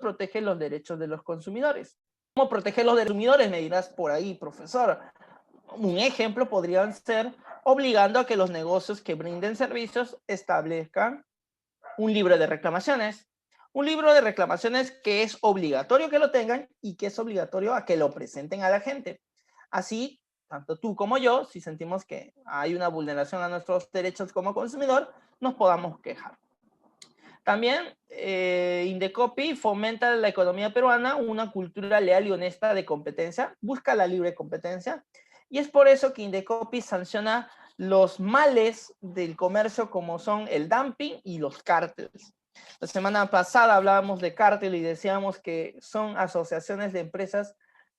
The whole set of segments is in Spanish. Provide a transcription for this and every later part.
protege los derechos de los consumidores. ¿Cómo proteger los consumidores? Me dirás por ahí, profesor. Un ejemplo podrían ser obligando a que los negocios que brinden servicios establezcan un libro de reclamaciones. Un libro de reclamaciones que es obligatorio que lo tengan y que es obligatorio a que lo presenten a la gente. Así, tanto tú como yo, si sentimos que hay una vulneración a nuestros derechos como consumidor, nos podamos quejar. También Indecopi fomenta la economía peruana, una cultura leal y honesta de competencia, busca la libre competencia, y es por eso que Indecopi sanciona los males del comercio como son el dumping y los cárteles. La semana pasada hablábamos de cártel y decíamos que son asociaciones de empresas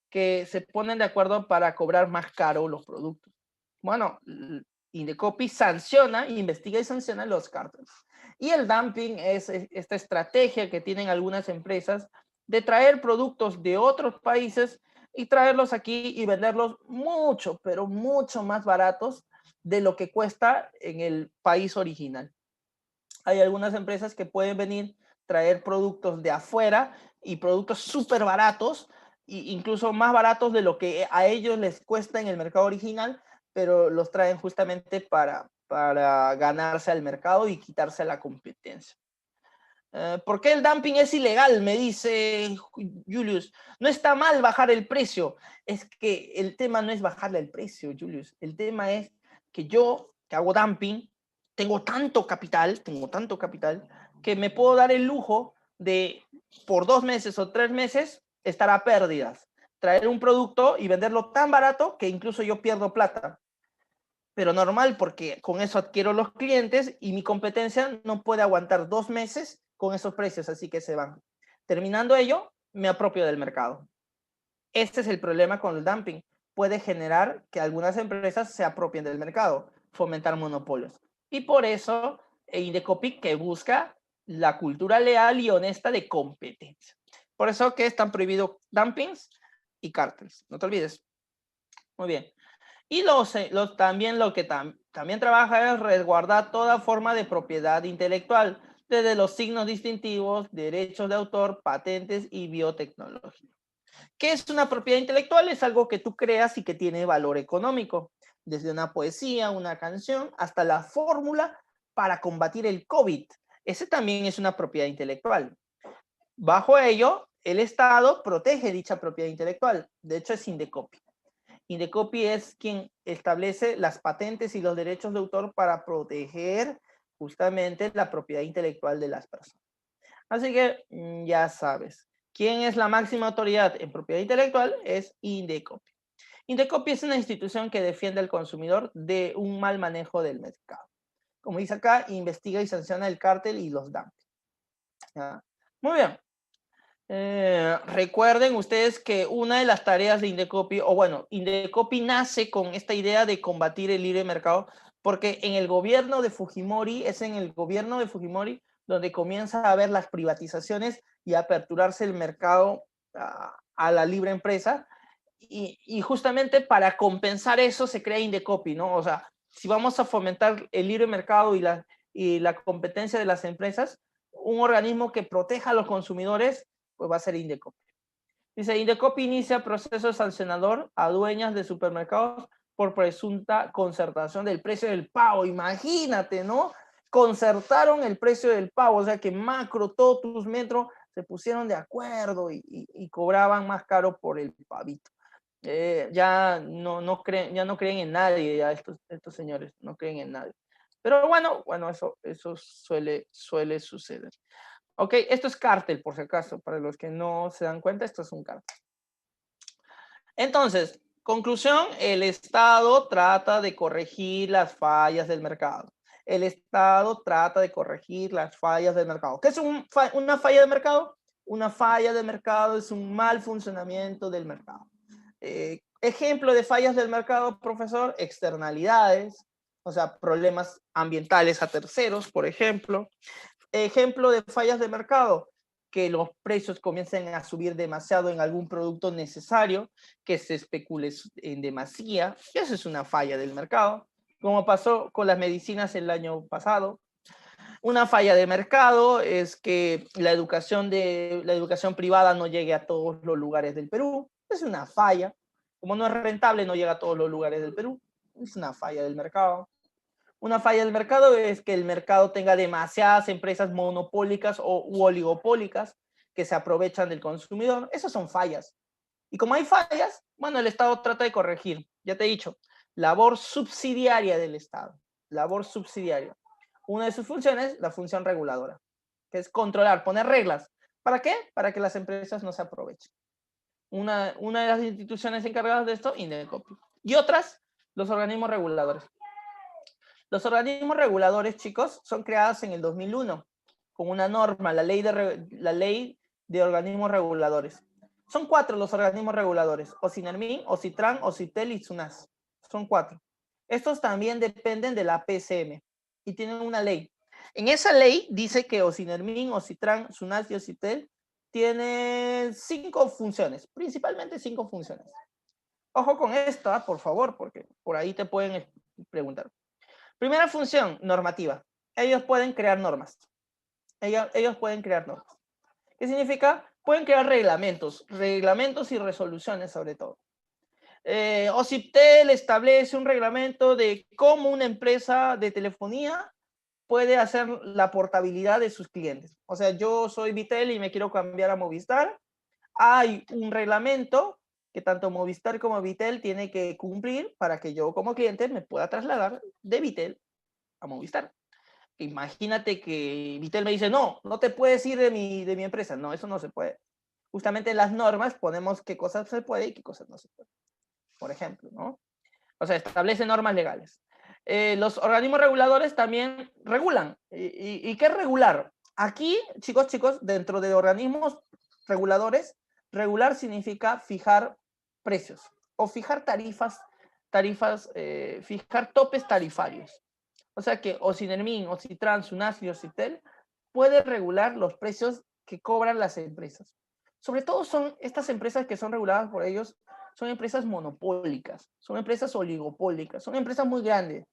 que se ponen de acuerdo para cobrar más caro los productos. Bueno, Indecopi sanciona, investiga y sanciona los cárteles. Y el dumping es esta estrategia que tienen algunas empresas de traer productos de otros países y traerlos aquí y venderlos mucho, pero mucho más baratos de lo que cuesta en el país original. Hay algunas empresas que pueden venir, traer productos de afuera y productos súper baratos, e incluso más baratos de lo que a ellos les cuesta en el mercado original, pero los traen justamente para ganarse al mercado y quitarse la competencia. ¿Por qué el dumping es ilegal? Me dice Julius. No está mal bajar el precio. Es que el tema no es bajarle el precio, Julius. El tema es que yo, que hago dumping, tengo tanto capital, que me puedo dar el lujo de, por 2 meses o 3 meses, estar a pérdidas. Traer un producto y venderlo tan barato que incluso yo pierdo plata. Pero normal, porque con eso adquiero los clientes y mi competencia no puede aguantar 2 meses con esos precios, así que se van. Terminando ello, me apropio del mercado. Este es el problema con el dumping. Puede generar que algunas empresas se apropien del mercado, fomentar monopolios. Y por eso, Indecopi que busca la cultura leal y honesta de competencia. Por eso que están prohibidos dumpings y cárteles. No te olvides. Muy bien. Y también lo que también trabaja es resguardar toda forma de propiedad intelectual, desde los signos distintivos, derechos de autor, patentes y biotecnología. ¿Qué es una propiedad intelectual? Es algo que tú creas y que tiene valor económico, desde una poesía, una canción, hasta la fórmula para combatir el COVID. Ese también es una propiedad intelectual. Bajo ello, el Estado protege dicha propiedad intelectual. De hecho, es Indecopi. Indecopi es quien establece las patentes y los derechos de autor para proteger justamente la propiedad intelectual de las personas. Así que ya sabes, ¿quién es la máxima autoridad en propiedad intelectual? Es Indecopi. Indecopi es una institución que defiende al consumidor de un mal manejo del mercado. Como dice acá, investiga y sanciona el cártel y los dumping. ¿Ya? Muy bien. Recuerden ustedes que una de las tareas de Indecopi, o bueno, Indecopi nace con esta idea de combatir el libre mercado, porque en el gobierno de Fujimori, es en el gobierno de Fujimori donde comienza a haber las privatizaciones y a aperturarse el mercado a la libre empresa, y justamente para compensar eso se crea Indecopi, ¿no? O sea, si vamos a fomentar el libre mercado y la competencia de las empresas, un organismo que proteja a los consumidores pues va a ser Indecopi. Dice, Indecopi inicia proceso sancionador a dueñas de supermercados por presunta concertación del precio del pavo. Imagínate, ¿no? Concertaron el precio del pavo, o sea que Macro, Totus, Metro se pusieron de acuerdo y cobraban más caro por el pavito. Ya no creen en nadie, ya estos señores no creen en nadie. Pero bueno, eso suele suceder. Ok, esto es cártel, por si acaso, para los que no se dan cuenta, esto es un cártel. Entonces, conclusión, el Estado trata de corregir las fallas del mercado. El Estado trata de corregir las fallas del mercado. ¿Qué es una falla de mercado? Una falla de mercado es un mal funcionamiento del mercado. Ejemplo de fallas del mercado, profesor, externalidades, o sea, problemas ambientales a terceros, por ejemplo. Ejemplo de fallas de mercado, que los precios comiencen a subir demasiado en algún producto necesario, que se especule en demasía, y eso es una falla del mercado, como pasó con las medicinas el año pasado. Una falla de mercado es que la educación privada no llegue a todos los lugares del Perú. Es una falla. Como no es rentable, no llega a todos los lugares del Perú. Es una falla del mercado. Una falla del mercado es que el mercado tenga demasiadas empresas monopólicas u oligopólicas que se aprovechan del consumidor. Esas son fallas. Y como hay fallas, bueno, el Estado trata de corregir. Ya te he dicho, labor subsidiaria del Estado. Labor subsidiaria. Una de sus funciones, la función reguladora, que es controlar, poner reglas. ¿Para qué? Para que las empresas no se aprovechen. Una de las instituciones encargadas de esto, Indecopi. Y otras, los organismos reguladores. Los organismos reguladores, chicos, son creados en el 2001 con una norma, la ley de organismos reguladores. Son 4 los organismos reguladores: OSINERMIN, OSITRAN, OSITEL y SUNAS. Son 4. Estos también dependen de la PCM y tienen una ley. En esa ley dice que OSINERMIN, OSITRAN, SUNAS y OSITEL tienen 5 funciones, principalmente 5 funciones. Ojo con esta, por favor, porque por ahí te pueden preguntar. Primera función, normativa. Ellos pueden crear normas. Ellos pueden crear normas. ¿Qué significa? Pueden crear reglamentos y resoluciones sobre todo. OSIPTEL establece un reglamento de cómo una empresa de telefonía puede hacer la portabilidad de sus clientes. O sea, yo soy Vitel y me quiero cambiar a Movistar. Hay un reglamento que tanto Movistar como Vitel tiene que cumplir para que yo como cliente me pueda trasladar de Vitel a Movistar. Imagínate que Vitel me dice, no, no te puedes ir de mi empresa. No, eso no se puede. Justamente en las normas ponemos qué cosas se puede y qué cosas no se puede. Por ejemplo, ¿no? O sea, establece normas legales. Los organismos reguladores también regulan. ¿Y qué es regular? Aquí, chicos, dentro de organismos reguladores, regular significa fijar precios o fijar fijar topes tarifarios. O sea que OSINERMIN, OSITRAN, SUNAS y OSITEL puede regular los precios que cobran las empresas. Sobre todo son estas empresas que son reguladas por ellos, son empresas monopólicas, son empresas oligopólicas, son empresas muy grandes.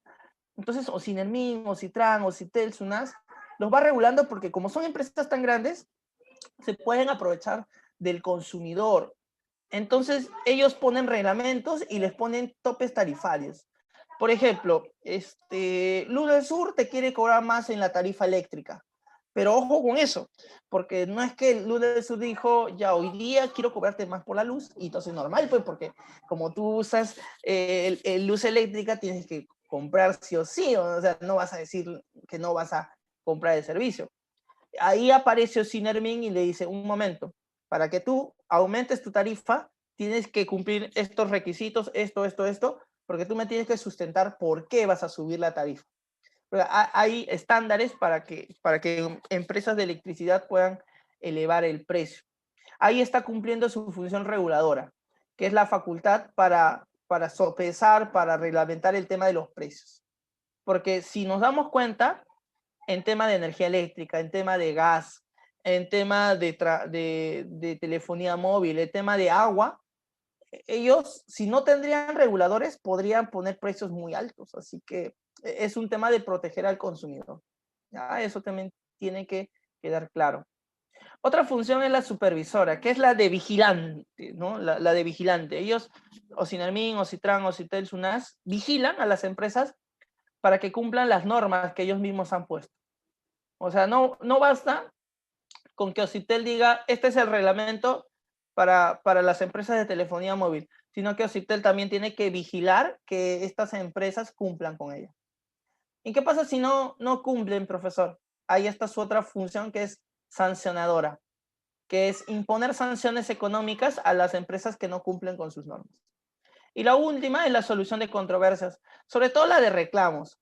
Entonces OSINERMIN, OSITRAN, OSITEL, SUNAS los va regulando porque como son empresas tan grandes, se pueden aprovechar del consumidor. Entonces ellos ponen reglamentos y les ponen topes tarifarios. Por ejemplo, Luz del Sur te quiere cobrar más en la tarifa eléctrica. Pero ojo con eso, porque no es que Luz del Sur dijo, ya hoy día quiero cobrarte más por la luz, y entonces normal, pues, porque como tú usas luz eléctrica, tienes que comprar sí o sí, o sea, no vas a decir que no vas a comprar el servicio. Ahí aparece OSINERMIN y le dice, un momento, para que tú aumentes tu tarifa, tienes que cumplir estos requisitos, esto, porque tú me tienes que sustentar por qué vas a subir la tarifa. Hay estándares para que empresas de electricidad puedan elevar el precio. Ahí está cumpliendo su función reguladora, que es la facultad para sopesar, para reglamentar el tema de los precios. Porque si nos damos cuenta, en tema de energía eléctrica, en tema de gas, en tema de telefonía móvil, en tema de agua, ellos, si no tendrían reguladores, podrían poner precios muy altos. Así que es un tema de proteger al consumidor. ¿Ya? Eso también tiene que quedar claro. Otra función es la supervisora, que es la de vigilante, ¿no? La de vigilante. Ellos, OSINERMIN, OSITRAN, OSITEL, SUNAS, vigilan a las empresas para que cumplan las normas que ellos mismos han puesto. O sea, no basta con que OSITEL diga, este es el reglamento para las empresas de telefonía móvil, sino que OSITEL también tiene que vigilar que estas empresas cumplan con ella. ¿Y qué pasa si no cumplen, profesor? Ahí está su otra función, que es sancionadora, que es imponer sanciones económicas a las empresas que no cumplen con sus normas. Y la última es la solución de controversias, sobre todo la de reclamos.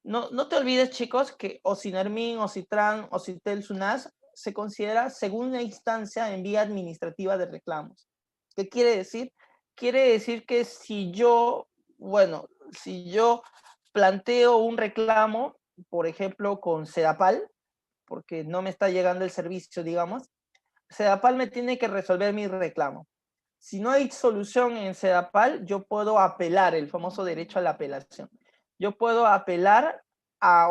No te olvides, chicos, que OSINERMIN, OSITRAN, OSITEL, SUNAS se considera segunda instancia en vía administrativa de reclamos. ¿Qué quiere decir? Quiere decir que si yo planteo un reclamo, por ejemplo, con Sedapal, porque no me está llegando el servicio, digamos, Sedapal me tiene que resolver mi reclamo. Si no hay solución en Sedapal, yo puedo apelar, el famoso derecho a la apelación. Yo puedo apelar a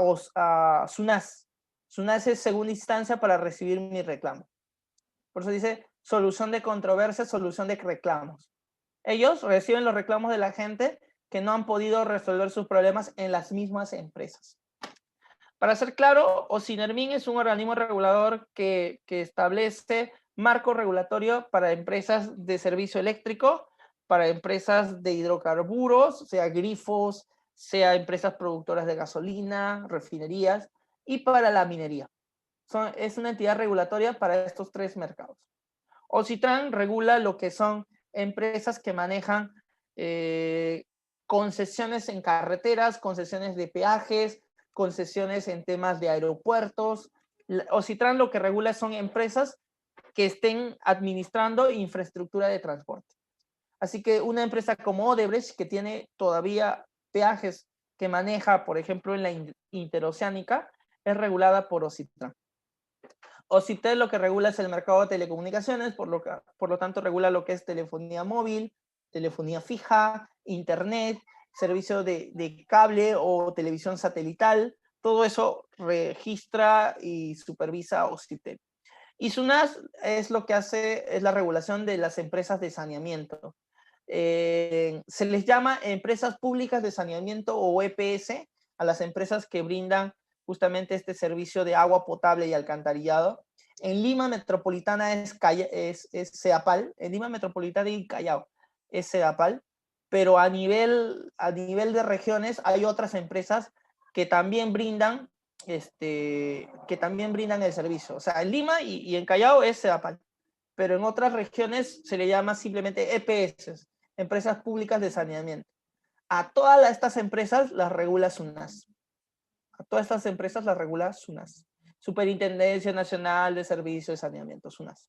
SUNAS. SUNAS es segunda instancia para recibir mi reclamo. Por eso dice solución de controversias, solución de reclamos. Ellos reciben los reclamos de la gente que no han podido resolver sus problemas en las mismas empresas. Para ser claro, OSINERMIN es un organismo regulador que establece marco regulatorio para empresas de servicio eléctrico, para empresas de hidrocarburos, sea grifos, sea empresas productoras de gasolina, refinerías, y para la minería. Es una entidad regulatoria para estos tres mercados. OSITRAN regula lo que son empresas que manejan concesiones en carreteras, concesiones de peajes, concesiones en temas de aeropuertos. OSITRAN lo que regula son empresas que estén administrando infraestructura de transporte. Así que una empresa como Odebrecht, que tiene todavía peajes que maneja, por ejemplo, en la interoceánica, es regulada por OSITRAN. OSITEL lo que regula es el mercado de telecomunicaciones, por lo tanto regula lo que es telefonía móvil, telefonía fija, internet, servicio de cable o televisión satelital. Todo eso registra y supervisa OSITEL. Y SUNAS es lo que hace, es la regulación de las empresas de saneamiento. Se les llama empresas públicas de saneamiento o EPS a las empresas que brindan justamente este servicio de agua potable y alcantarillado. En Lima Metropolitana es CEAPAL, en Lima Metropolitana y Callao es CEAPAL, pero a nivel de regiones hay otras empresas que también brindan el servicio. O sea, en Lima y en Callao es CEAPAL, pero en otras regiones se le llama simplemente EPS, empresas públicas de saneamiento. A todas estas empresas las regula SUNAS. A todas estas empresas las regula SUNAS. Superintendencia Nacional de Servicios de Saneamiento, SUNAS.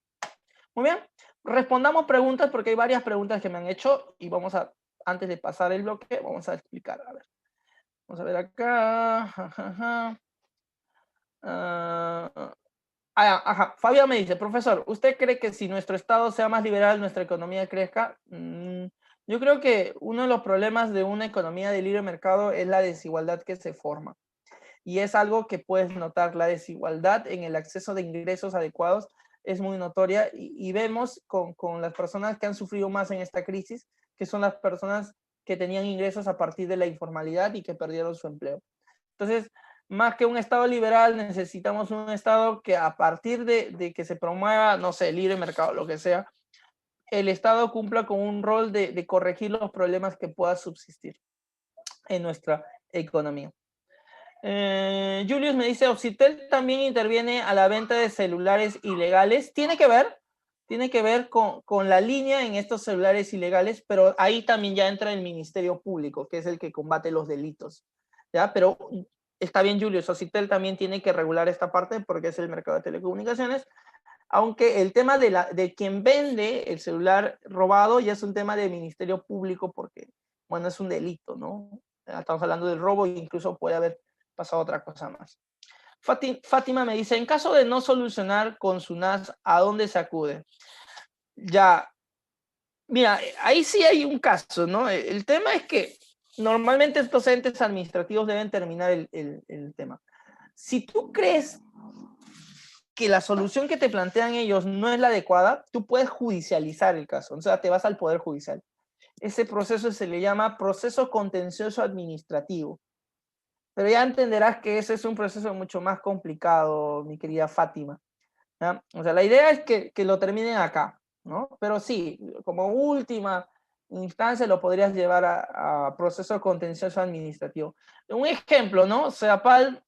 Muy bien, respondamos preguntas porque hay varias preguntas que me han hecho y vamos a, antes de pasar el bloque, vamos a explicar. A ver, vamos a ver acá. Fabián me dice, profesor, ¿usted cree que si nuestro Estado sea más liberal, nuestra economía crezca? Yo creo que uno de los problemas de una economía de libre mercado es la desigualdad que se forma. Y es algo que puedes notar, la desigualdad en el acceso de ingresos adecuados es muy notoria y vemos con las personas que han sufrido más en esta crisis, que son las personas que tenían ingresos a partir de la informalidad y que perdieron su empleo. Entonces, más que un Estado liberal, necesitamos un Estado que a partir de que se promueva, no sé, libre mercado, lo que sea, el Estado cumpla con un rol de corregir los problemas que puedan subsistir en nuestra economía. Julius me dice, Occitel también interviene a la venta de celulares ilegales. Tiene que ver con la línea en estos celulares ilegales, pero ahí también ya entra el Ministerio Público, que es el que combate los delitos. ¿Ya? Pero está bien, Julius, Occitel también tiene que regular esta parte porque es el mercado de telecomunicaciones, aunque el tema de quien vende el celular robado ya es un tema del Ministerio Público porque, bueno, es un delito, ¿no? Estamos hablando del robo e incluso puede haber pasado otra cosa más. Fátima me dice, en caso de no solucionar con SUNAS, ¿a dónde se acude? Ya, mira, ahí sí hay un caso, ¿no? El tema es que normalmente estos entes administrativos deben terminar el tema. Si tú crees que la solución que te plantean ellos no es la adecuada, tú puedes judicializar el caso, o sea, te vas al Poder Judicial. Ese proceso se le llama proceso contencioso administrativo. Pero ya entenderás que ese es un proceso mucho más complicado, mi querida Fátima, ¿ya? O sea, la idea es que lo terminen acá, ¿no? Pero sí, como última instancia lo podrías llevar a proceso contencioso administrativo. Un ejemplo, ¿no? CEAPAL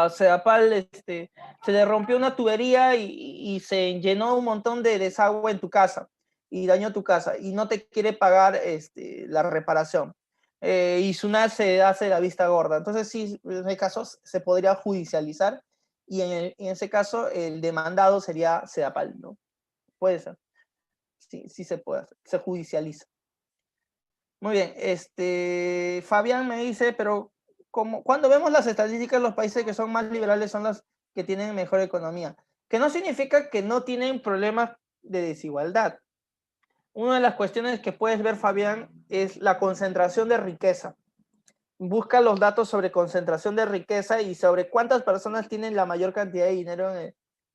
se le rompió una tubería y se llenó un montón de desagüe en tu casa y dañó tu casa y no te quiere pagar la reparación. Y SUNAS se hace la vista gorda. Entonces, sí, en ese caso se podría judicializar y en ese caso el demandado sería CEAPAL, ¿no? Puede ser. Sí, sí se puede hacer. Se judicializa. Muy bien. Fabián me dice, pero cuando vemos las estadísticas, los países que son más liberales son los que tienen mejor economía, que no significa que no tienen problemas de desigualdad. Una de las cuestiones que puedes ver, Fabián, es la concentración de riqueza. busca los datos sobre concentración de riqueza y sobre cuántas personas tienen la mayor cantidad de dinero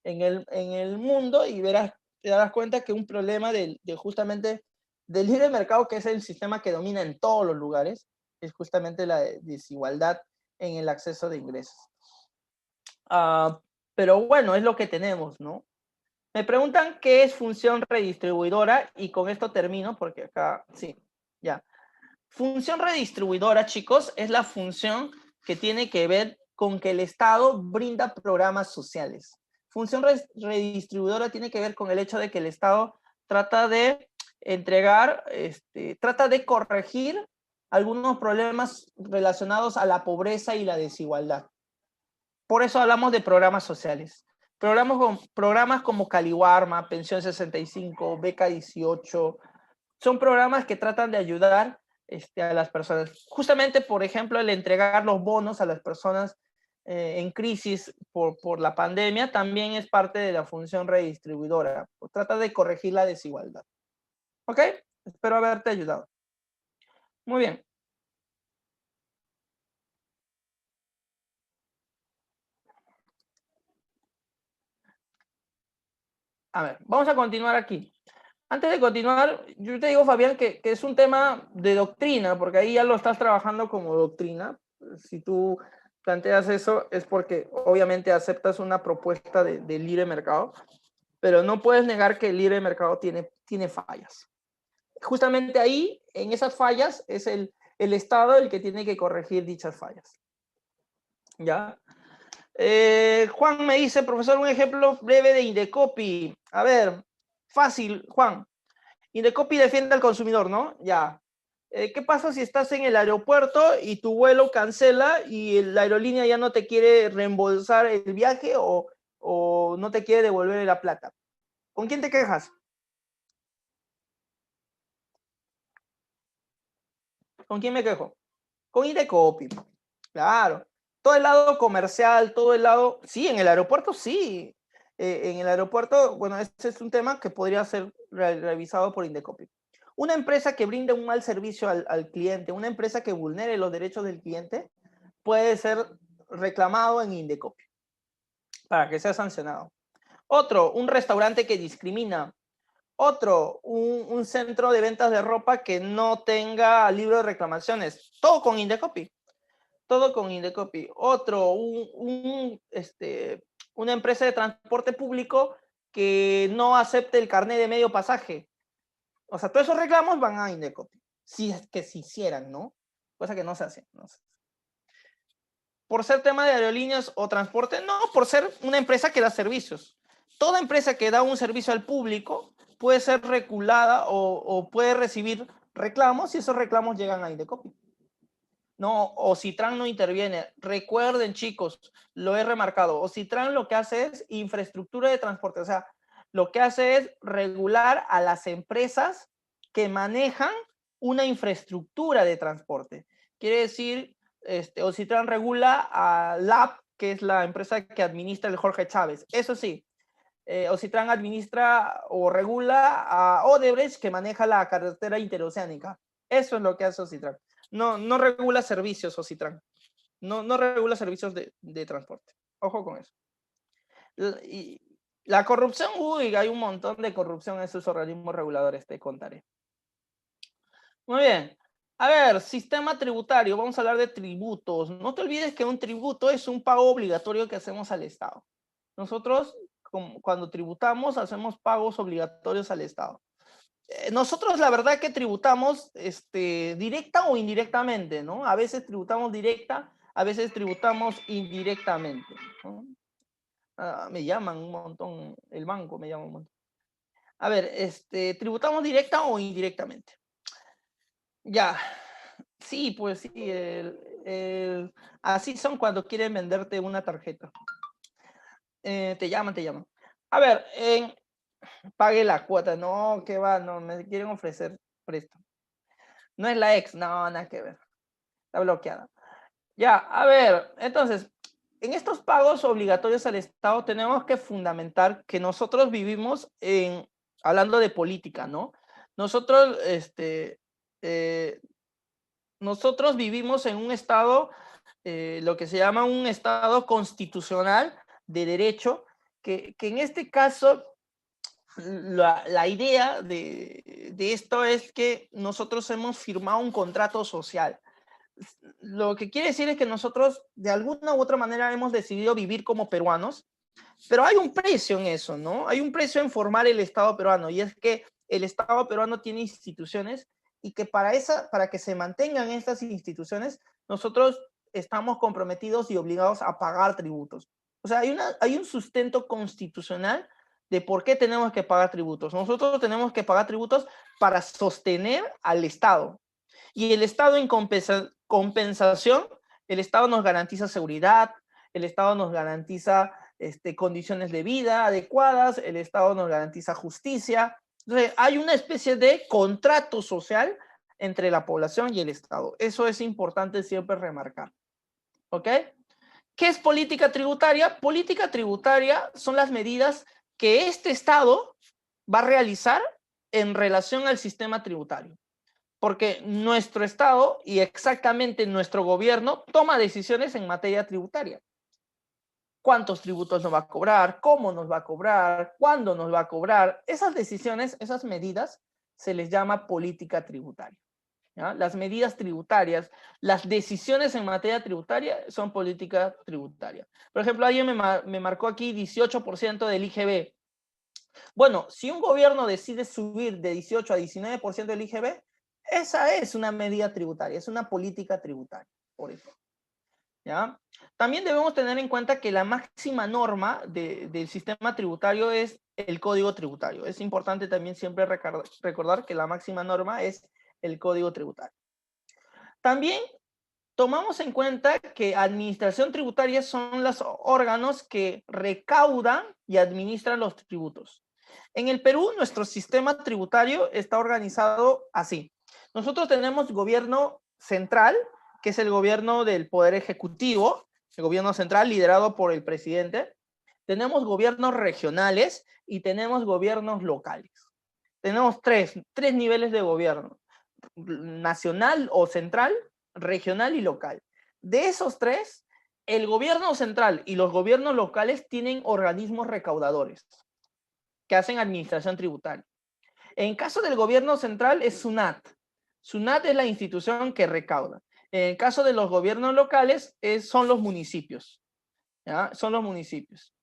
en el mundo, y te darás cuenta que un problema justamente del libre mercado, que es el sistema que domina en todos los lugares, es justamente la desigualdad en el acceso de ingresos. Pero bueno, es lo que tenemos, ¿no? Me preguntan qué es función redistribuidora, y con esto termino porque acá, sí, ya. Función redistribuidora, chicos, es la función que tiene que ver con que el Estado brinda programas sociales. Función redistribuidora tiene que ver con el hecho de que el Estado trata de entregar, trata de corregir algunos problemas relacionados a la pobreza y la desigualdad. Por eso hablamos de programas sociales. Programas como Caliwarma, Pensión 65, Beca 18, son programas que tratan de ayudar a las personas. Justamente, por ejemplo, el entregar los bonos a las personas en crisis por la pandemia también es parte de la función redistribuidora. Trata de corregir la desigualdad. ¿Ok? Espero haberte ayudado. Muy bien. A ver, vamos a continuar aquí. Antes de continuar, yo te digo, Fabián, que es un tema de doctrina, porque ahí ya lo estás trabajando como doctrina. Si tú planteas eso, es porque obviamente aceptas una propuesta de libre mercado, pero no puedes negar que el libre mercado tiene fallas. Justamente ahí, en esas fallas, es el Estado el que tiene que corregir dichas fallas. ¿Ya? Juan me dice, profesor, un ejemplo breve de Indecopi. A ver, fácil, Juan. Indecopi defiende al consumidor, ¿no? Ya. ¿Qué pasa si estás en el aeropuerto y tu vuelo cancela y la aerolínea ya no te quiere reembolsar el viaje o no te quiere devolver la plata? ¿Con quién te quejas? ¿Con quién me quejo? Con Indecopi. Claro. Todo el lado comercial, todo el lado... Sí, en el aeropuerto sí. En el aeropuerto, bueno, este es un tema que podría ser revisado por Indecopi. Una empresa que brinde un mal servicio al cliente, una empresa que vulnere los derechos del cliente, puede ser reclamado en Indecopi para que sea sancionado. Otro, un restaurante que discrimina. Otro, un centro de ventas de ropa que no tenga libro de reclamaciones. Todo con Indecopi. Todo con Indecopi. Otro, una empresa de transporte público que no acepte el carnet de medio pasaje. O sea, todos esos reclamos van a Indecopi. Si es que se hicieran, ¿no? Cosa que no se hace. No se hace. Por ser tema de aerolíneas o transporte, no, por ser una empresa que da servicios. Toda empresa que da un servicio al público puede ser regulada o puede recibir reclamos, y esos reclamos llegan a Indecopi. No, Ocitran no interviene. Recuerden, chicos, lo he remarcado, Ocitran lo que hace es infraestructura de transporte, o sea, lo que hace es regular a las empresas que manejan una infraestructura de transporte. Quiere decir, Ocitran regula a LAP, que es la empresa que administra el Jorge Chávez. Eso sí, Ocitran administra o regula a Odebrecht, que maneja la carretera interoceánica. Eso es lo que hace Ocitran. No regula servicios, Ocitran. No regula servicios de transporte. Ojo con eso. Y la corrupción, uy, hay un montón de corrupción en esos organismos reguladores, te contaré. Muy bien. A ver, sistema tributario. Vamos a hablar de tributos. No te olvides que un tributo es un pago obligatorio que hacemos al Estado. Nosotros, cuando tributamos, hacemos pagos obligatorios al Estado. Nosotros la verdad que tributamos directa o indirectamente, ¿no? A veces tributamos directa, a veces tributamos indirectamente, ¿no? Me llaman un montón, el banco me llama un montón. A ver, tributamos directa o indirectamente. Ya, sí, pues sí, así son cuando quieren venderte una tarjeta. Te llaman. A ver, pague la cuota, no, ¿qué va? No, me quieren ofrecer préstamo. No es la ex, no, nada que ver. Está bloqueada. Ya, a ver, entonces, en estos pagos obligatorios al Estado tenemos que fundamentar que nosotros vivimos hablando de política, ¿no? Nosotros, nosotros vivimos en un estado, lo que se llama un estado constitucional de derecho, que en este caso la idea de esto es que nosotros hemos firmado un contrato social. Lo que quiere decir es que nosotros de alguna u otra manera hemos decidido vivir como peruanos, pero hay un precio en eso, ¿no? Hay un precio en formar el Estado peruano, y es que el Estado peruano tiene instituciones y que para que se mantengan estas instituciones, nosotros estamos comprometidos y obligados a pagar tributos. O sea, hay un sustento constitucional de por qué tenemos que pagar tributos. Nosotros tenemos que pagar tributos para sostener al Estado. Y el Estado en compensación, el Estado nos garantiza seguridad, el Estado nos garantiza condiciones de vida adecuadas, el Estado nos garantiza justicia. Entonces, hay una especie de contrato social entre la población y el Estado. Eso es importante siempre remarcar. ¿Ok? ¿Qué es política tributaria? Política tributaria son las medidas que este Estado va a realizar en relación al sistema tributario. Porque nuestro Estado y exactamente nuestro gobierno toma decisiones en materia tributaria. ¿Cuántos tributos nos va a cobrar? ¿Cómo nos va a cobrar? ¿Cuándo nos va a cobrar? Esas decisiones, esas medidas, se les llama política tributaria. ¿Ya? Las medidas tributarias, las decisiones en materia tributaria son política tributaria. Por ejemplo, alguien me marcó aquí 18% del IGB. Bueno, si un gobierno decide subir de 18 a 19% del IGB, esa es una medida tributaria, es una política tributaria, por eso. ¿Ya? También debemos tener en cuenta que la máxima norma del sistema tributario es el Código Tributario. Es importante también siempre recordar que la máxima norma es el Código Tributario. También tomamos en cuenta que administración tributaria son los órganos que recaudan y administran los tributos. En el Perú, nuestro sistema tributario está organizado así. Nosotros tenemos gobierno central, que es el gobierno del Poder Ejecutivo, el gobierno central liderado por el presidente. Tenemos gobiernos regionales y tenemos gobiernos locales. Tenemos tres niveles de gobierno: nacional o central, regional y local. De esos tres, el gobierno central y los gobiernos locales tienen organismos recaudadores que hacen administración tributaria. En caso del gobierno central es SUNAT. SUNAT es la institución que recauda. En el caso de los gobiernos locales son los municipios. ¿Ya? Son los municipios.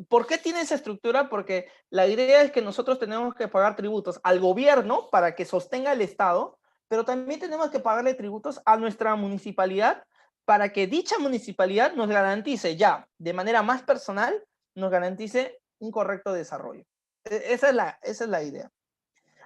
¿Por qué tiene esa estructura? Porque la idea es que nosotros tenemos que pagar tributos al gobierno para que sostenga el Estado, pero también tenemos que pagarle tributos a nuestra municipalidad para que dicha municipalidad nos garantice ya, de manera más personal, nos garantice un correcto desarrollo. Esa es la idea.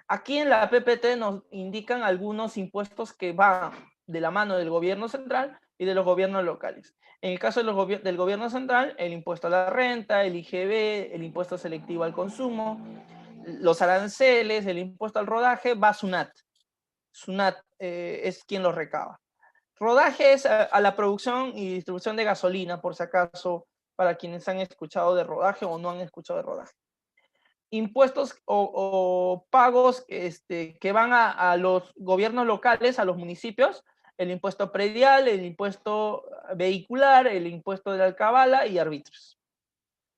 Aquí en la PPT nos indican algunos impuestos que van de la mano del gobierno central y de los gobiernos locales. En el caso del gobierno central, el impuesto a la renta, el IGB, el impuesto selectivo al consumo, los aranceles, el impuesto al rodaje, va a SUNAT. SUNAT es quien los recaba. Rodaje es a la producción y distribución de gasolina, por si acaso, para quienes han escuchado de rodaje o no han escuchado de rodaje. Impuestos o pagos que van a los gobiernos locales, a los municipios: el impuesto predial, el impuesto vehicular, el impuesto de la alcabala y arbitrios.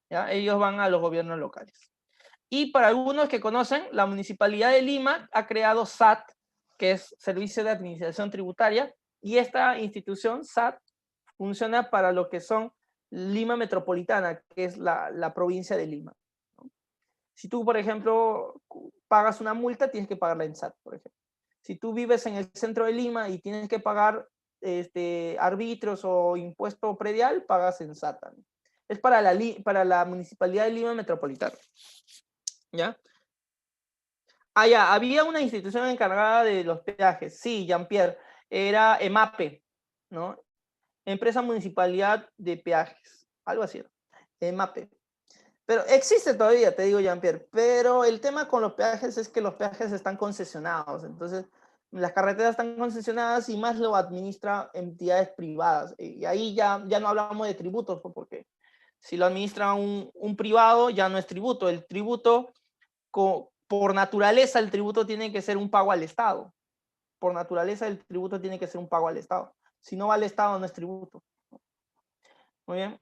¿Ya? Ellos van a los gobiernos locales. Y para algunos que conocen, la Municipalidad de Lima ha creado SAT, que es Servicio de Administración Tributaria, y esta institución, SAT, funciona para lo que son Lima Metropolitana, que es la provincia de Lima. Si tú, por ejemplo, pagas una multa, tienes que pagarla en SAT, por ejemplo. Si tú vives en el centro de Lima y tienes que pagar arbitrios o impuesto predial, pagas en SAT también. Es para la Municipalidad de Lima Metropolitana. ¿Ya? Ya, había una institución encargada de los peajes. Sí, Jean-Pierre, era EMAPE, ¿no? Empresa Municipalidad de Peajes, algo así. EMAPE. Pero existe todavía, te digo, Jean-Pierre, pero el tema con los peajes es que los peajes están concesionados. Entonces, las carreteras están concesionadas y más lo administra entidades privadas. Y ahí ya no hablamos de tributos, porque si lo administra un privado, ya no es tributo. El tributo, por naturaleza, el tributo tiene que ser un pago al Estado. por naturaleza el tributo tiene que ser un pago al Estado. Si no va al Estado, no es tributo. Muy bien.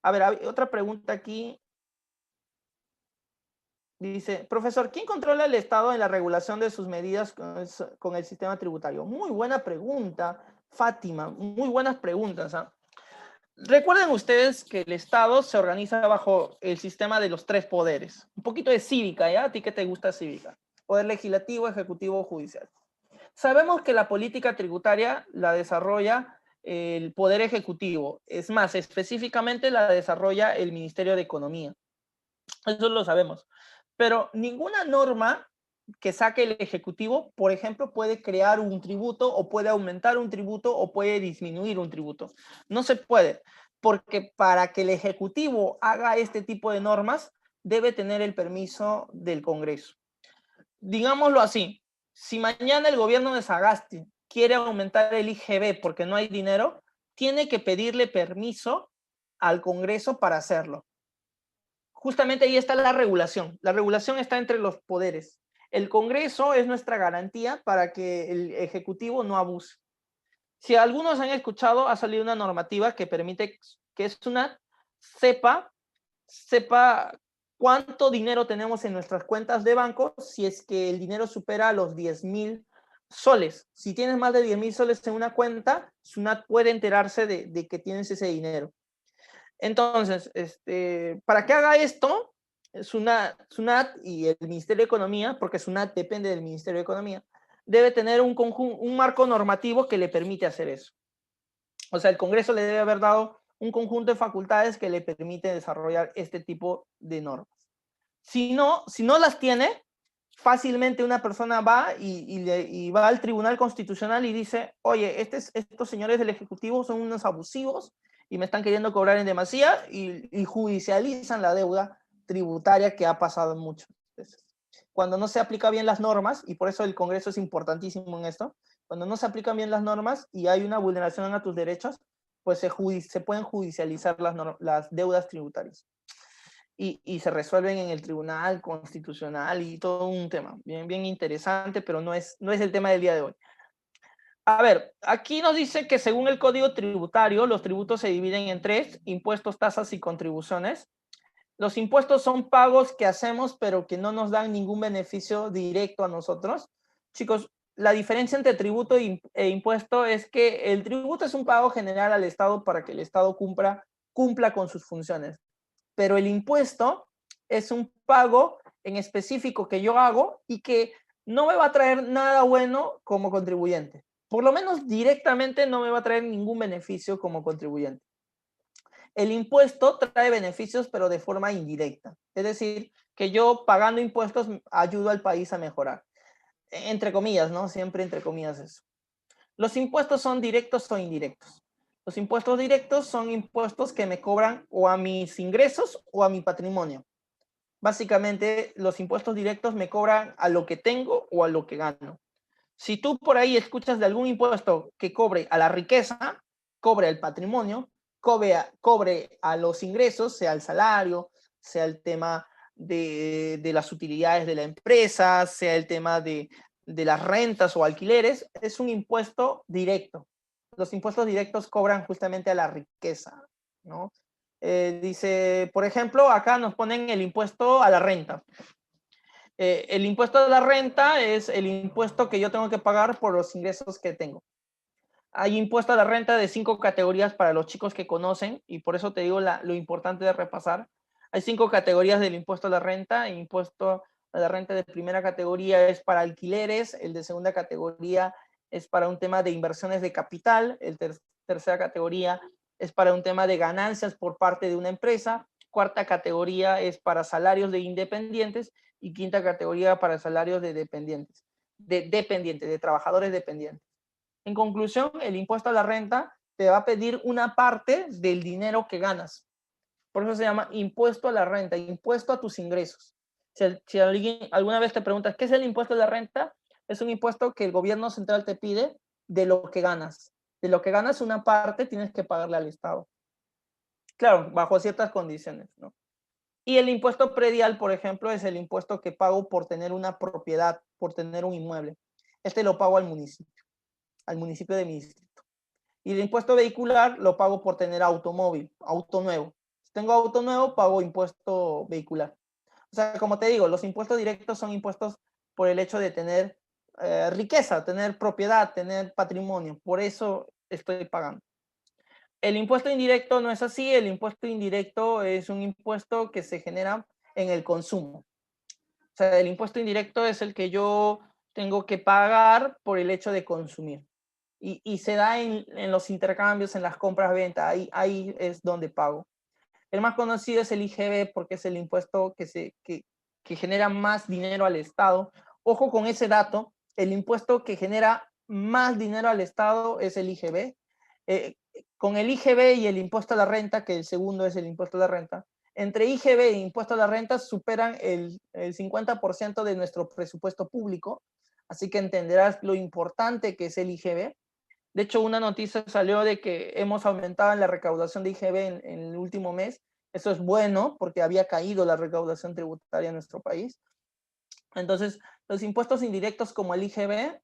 A ver, hay otra pregunta aquí. Dice, profesor, ¿quién controla el Estado en la regulación de sus medidas con el sistema tributario? Muy buena pregunta, Fátima. Muy buenas preguntas. ¿Ah? Recuerden ustedes que el Estado se organiza bajo el sistema de los tres poderes. Un poquito de cívica, ¿ya? ¿A ti qué te gusta cívica? Poder legislativo, ejecutivo, judicial. Sabemos que la política tributaria la desarrolla el Poder Ejecutivo. Es más, específicamente la desarrolla el Ministerio de Economía. Eso lo sabemos. Pero ninguna norma que saque el Ejecutivo, por ejemplo, puede crear un tributo o puede aumentar un tributo o puede disminuir un tributo. No se puede, porque para que el Ejecutivo haga este tipo de normas, debe tener el permiso del Congreso. Digámoslo así, si mañana el gobierno de Sagasti quiere aumentar el IGB porque no hay dinero, tiene que pedirle permiso al Congreso para hacerlo. Justamente ahí está la regulación. La regulación está entre los poderes. El Congreso es nuestra garantía para que el Ejecutivo no abuse. Si algunos han escuchado, ha salido una normativa que permite que SUNAT sepa cuánto dinero tenemos en nuestras cuentas de banco si es que el dinero supera los 10.000 soles. Si tienes más de 10.000 soles en una cuenta, SUNAT puede enterarse de que tienes ese dinero. Entonces, para que haga esto, SUNAT y el Ministerio de Economía, porque SUNAT depende del Ministerio de Economía, debe tener un marco normativo que le permite hacer eso. O sea, el Congreso le debe haber dado un conjunto de facultades que le permite desarrollar este tipo de normas. Si no las tiene, fácilmente una persona va y va al Tribunal Constitucional y dice, oye, estos señores del Ejecutivo son unos abusivos y me están queriendo cobrar en demasía y judicializan la deuda tributaria que ha pasado muchas veces. Cuando no se aplica bien las normas, y por eso el Congreso es importantísimo en esto, cuando no se aplican bien las normas y hay una vulneración a tus derechos, pues se pueden judicializar las deudas tributarias. Y se resuelven en el Tribunal Constitucional y todo un tema bien, bien interesante, pero no es el tema del día de hoy. A ver, aquí nos dice que según el Código Tributario, los tributos se dividen en tres: impuestos, tasas y contribuciones. Los impuestos son pagos que hacemos, pero que no nos dan ningún beneficio directo a nosotros. Chicos, la diferencia entre tributo e impuesto es que el tributo es un pago general al Estado para que el Estado cumpla con sus funciones. Pero el impuesto es un pago en específico que yo hago y que no me va a traer nada bueno como contribuyente. Por lo menos directamente no me va a traer ningún beneficio como contribuyente. El impuesto trae beneficios, pero de forma indirecta. Es decir, que yo pagando impuestos ayudo al país a mejorar. Entre comillas, ¿no? Siempre entre comillas eso. Los impuestos son directos o indirectos. Los impuestos directos son impuestos que me cobran o a mis ingresos o a mi patrimonio. Básicamente, los impuestos directos me cobran a lo que tengo o a lo que gano. Si tú por ahí escuchas de algún impuesto que cobre a la riqueza, cobre al patrimonio, cobre a los ingresos, sea el salario, sea el tema de las utilidades de la empresa, sea el tema de las rentas o alquileres, es un impuesto directo. Los impuestos directos cobran justamente a la riqueza, ¿no? Dice, por ejemplo, acá nos ponen el impuesto a la renta. El impuesto a la renta es el impuesto que yo tengo que pagar por los ingresos que tengo. Hay impuesto a la renta de 5 categorías para los chicos que conocen, y por eso te digo lo importante de repasar. Hay 5 categorías del impuesto a la renta. El impuesto a la renta de primera categoría es para alquileres, el de segunda categoría es para un tema de inversiones de capital, el tercera categoría es para un tema de ganancias por parte de una empresa, cuarta categoría es para salarios de independientes y quinta categoría para salarios de dependientes, de trabajadores dependientes. En conclusión, el impuesto a la renta te va a pedir una parte del dinero que ganas. Por eso se llama impuesto a la renta, impuesto a tus ingresos. Si alguien alguna vez te preguntas, ¿qué es el impuesto a la renta? Es un impuesto que el gobierno central te pide de lo que ganas. De lo que ganas una parte tienes que pagarle al Estado. Claro, bajo ciertas condiciones, ¿no? Y el impuesto predial, por ejemplo, es el impuesto que pago por tener una propiedad, por tener un inmueble. Este lo pago al municipio de mi distrito. Y el impuesto vehicular lo pago por tener automóvil, auto nuevo. Si tengo auto nuevo, pago impuesto vehicular. O sea, como te digo, los impuestos directos son impuestos por el hecho de tener riqueza, tener propiedad, tener patrimonio. Por eso estoy pagando. El impuesto indirecto no es así. El impuesto indirecto es un impuesto que se genera en el consumo. O sea, el impuesto indirecto es el que yo tengo que pagar por el hecho de consumir. Y se da en los intercambios, en las compras-ventas. Ahí es donde pago. El más conocido es el IGB porque es el impuesto que genera más dinero al Estado. Ojo con ese dato, el impuesto que genera más dinero al Estado es el IGB. Con el IGB y el impuesto a la renta, que el segundo es el impuesto a la renta, entre IGB e impuesto a la renta superan el 50% de nuestro presupuesto público, así que entenderás lo importante que es el IGB. De hecho, una noticia salió de que hemos aumentado en la recaudación de IGB en el último mes. Eso es bueno porque había caído la recaudación tributaria en nuestro país. Entonces, los impuestos indirectos como el IGB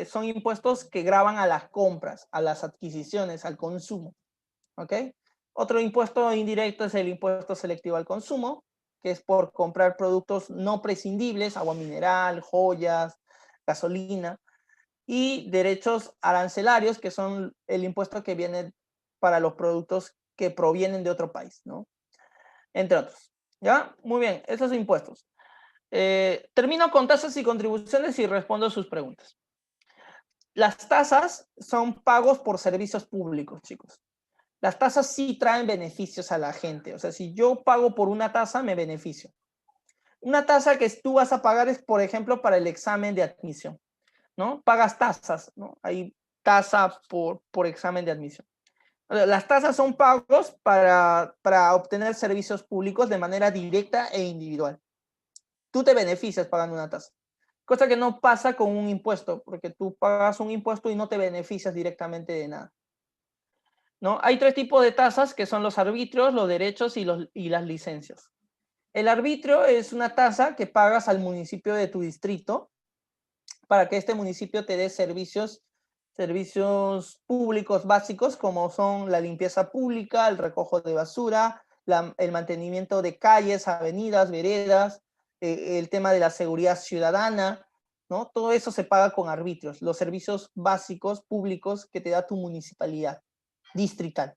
son impuestos que gravan a las compras, a las adquisiciones, al consumo. ¿Ok? Otro impuesto indirecto es el impuesto selectivo al consumo, que es por comprar productos no prescindibles, agua mineral, joyas, gasolina, y derechos arancelarios, que son el impuesto que viene para los productos que provienen de otro país, ¿no? Entre otros. ¿Ya? Muy bien, esos impuestos. Termino con tasas y contribuciones y respondo sus preguntas. Las tasas son pagos por servicios públicos, chicos. Las tasas sí traen beneficios a la gente. O sea, si yo pago por una tasa, me beneficio. Una tasa que tú vas a pagar es, por ejemplo, para el examen de admisión, ¿no? Pagas tasas, ¿no? Hay tasa por examen de admisión. Las tasas son pagos para obtener servicios públicos de manera directa e individual. Tú te beneficias pagando una tasa. Cosa que no pasa con un impuesto, porque tú pagas un impuesto y no te beneficias directamente de nada, ¿no? Hay tres tipos de tasas que son los arbitrios, los derechos y las licencias. El arbitrio es una tasa que pagas al municipio de tu distrito para que este municipio te dé servicios públicos básicos como son la limpieza pública, el recojo de basura, el mantenimiento de calles, avenidas, veredas, el tema de la seguridad ciudadana, ¿no? Todo eso se paga con arbitrios, los servicios básicos públicos que te da tu municipalidad distrital.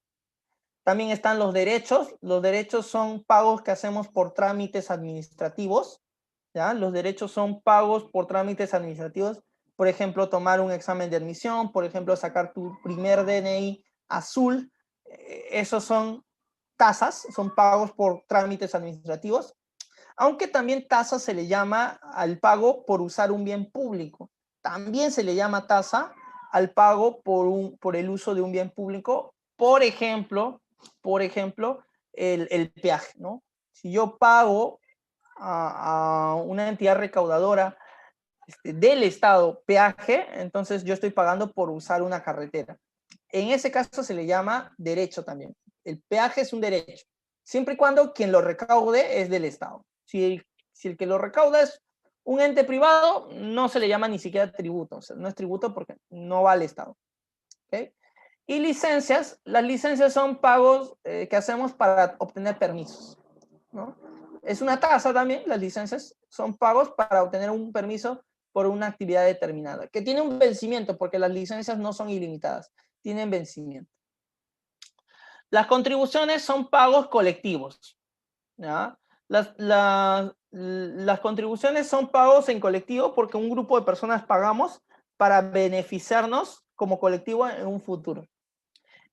También están los derechos son pagos que hacemos por trámites administrativos, ¿ya? Los derechos son pagos por trámites administrativos, por ejemplo, tomar un examen de admisión, por ejemplo, sacar tu primer DNI azul, esos son tasas, son pagos por trámites administrativos, aunque también tasa se le llama al pago por usar un bien público, también se le llama tasa al pago por el uso de un bien público, por ejemplo, el peaje, ¿no? Si yo pago a una entidad recaudadora del Estado peaje, entonces yo estoy pagando por usar una carretera. En ese caso se le llama derecho también. El peaje es un derecho, siempre y cuando quien lo recaude es del Estado. Si el que lo recauda es un ente privado, no se le llama ni siquiera tributo, o sea, no es tributo porque no va al Estado. ¿Okay? Y licencias, las licencias son pagos que hacemos para obtener permisos, ¿no? Es una tasa también, las licencias son pagos para obtener un permiso por una actividad determinada, que tiene un vencimiento, porque las licencias no son ilimitadas, tienen vencimiento. Las contribuciones son pagos colectivos, ¿ya? Las contribuciones son pagos en colectivo porque un grupo de personas pagamos para beneficiarnos como colectivo en un futuro.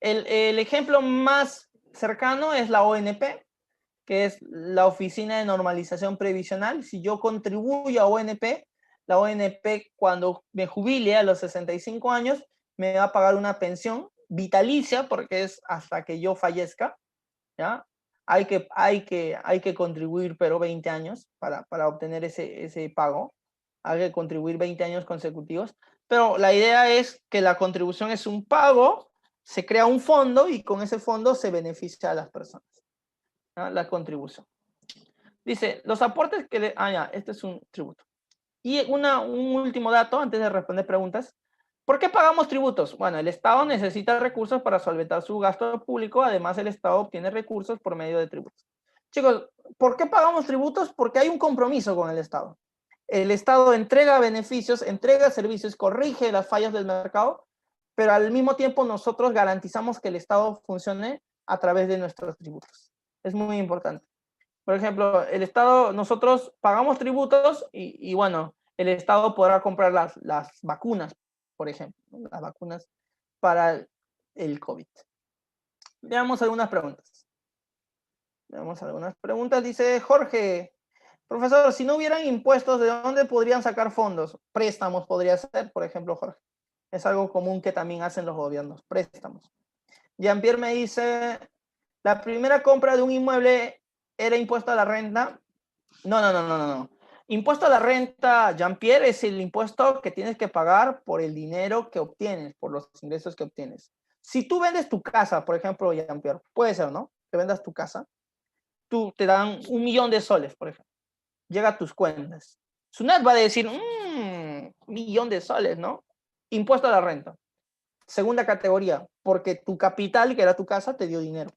El ejemplo más cercano es la ONP, que es la Oficina de Normalización Previsional. Si yo contribuyo a ONP, la ONP cuando me jubile a los 65 años me va a pagar una pensión vitalicia porque es hasta que yo fallezca, ¿ya? Hay que contribuir, pero 20 años para obtener ese pago. Hay que contribuir 20 años consecutivos. Pero la idea es que la contribución es un pago, se crea un fondo y con ese fondo se beneficia a las personas, ¿no? La contribución. Dice, los aportes que le... Ah, ya, este es un tributo. Y un último dato, antes de responder preguntas. ¿Por qué pagamos tributos? Bueno, el Estado necesita recursos para solventar su gasto público. Además, el Estado obtiene recursos por medio de tributos. Chicos, ¿por qué pagamos tributos? Porque hay un compromiso con el Estado. El Estado entrega beneficios, entrega servicios, corrige las fallas del mercado, pero al mismo tiempo nosotros garantizamos que el Estado funcione a través de nuestros tributos. Es muy importante. Por ejemplo, el Estado, nosotros pagamos tributos y bueno, el Estado podrá comprar las vacunas, por ejemplo, ¿no? Las vacunas para el COVID. Veamos algunas preguntas. Veamos algunas preguntas. Dice Jorge, profesor, si no hubieran impuestos, ¿de dónde podrían sacar fondos? Préstamos podría ser, por ejemplo, Jorge. Es algo común que también hacen los gobiernos, préstamos. Jean-Pierre me dice, la primera compra de un inmueble era impuesto a la renta. No. Impuesto a la renta, Jean-Pierre, es el impuesto que tienes que pagar por el dinero que obtienes, por los ingresos que obtienes. Si tú vendes tu casa, por ejemplo, Jean-Pierre, puede ser, ¿no? Que vendas tu casa, tú te dan 1.000.000 de soles, por ejemplo. Llega a tus cuentas. SUNAT va a decir, 1.000.000 de soles, ¿no? Impuesto a la renta. Segunda categoría, porque tu capital, que era tu casa, te dio dinero.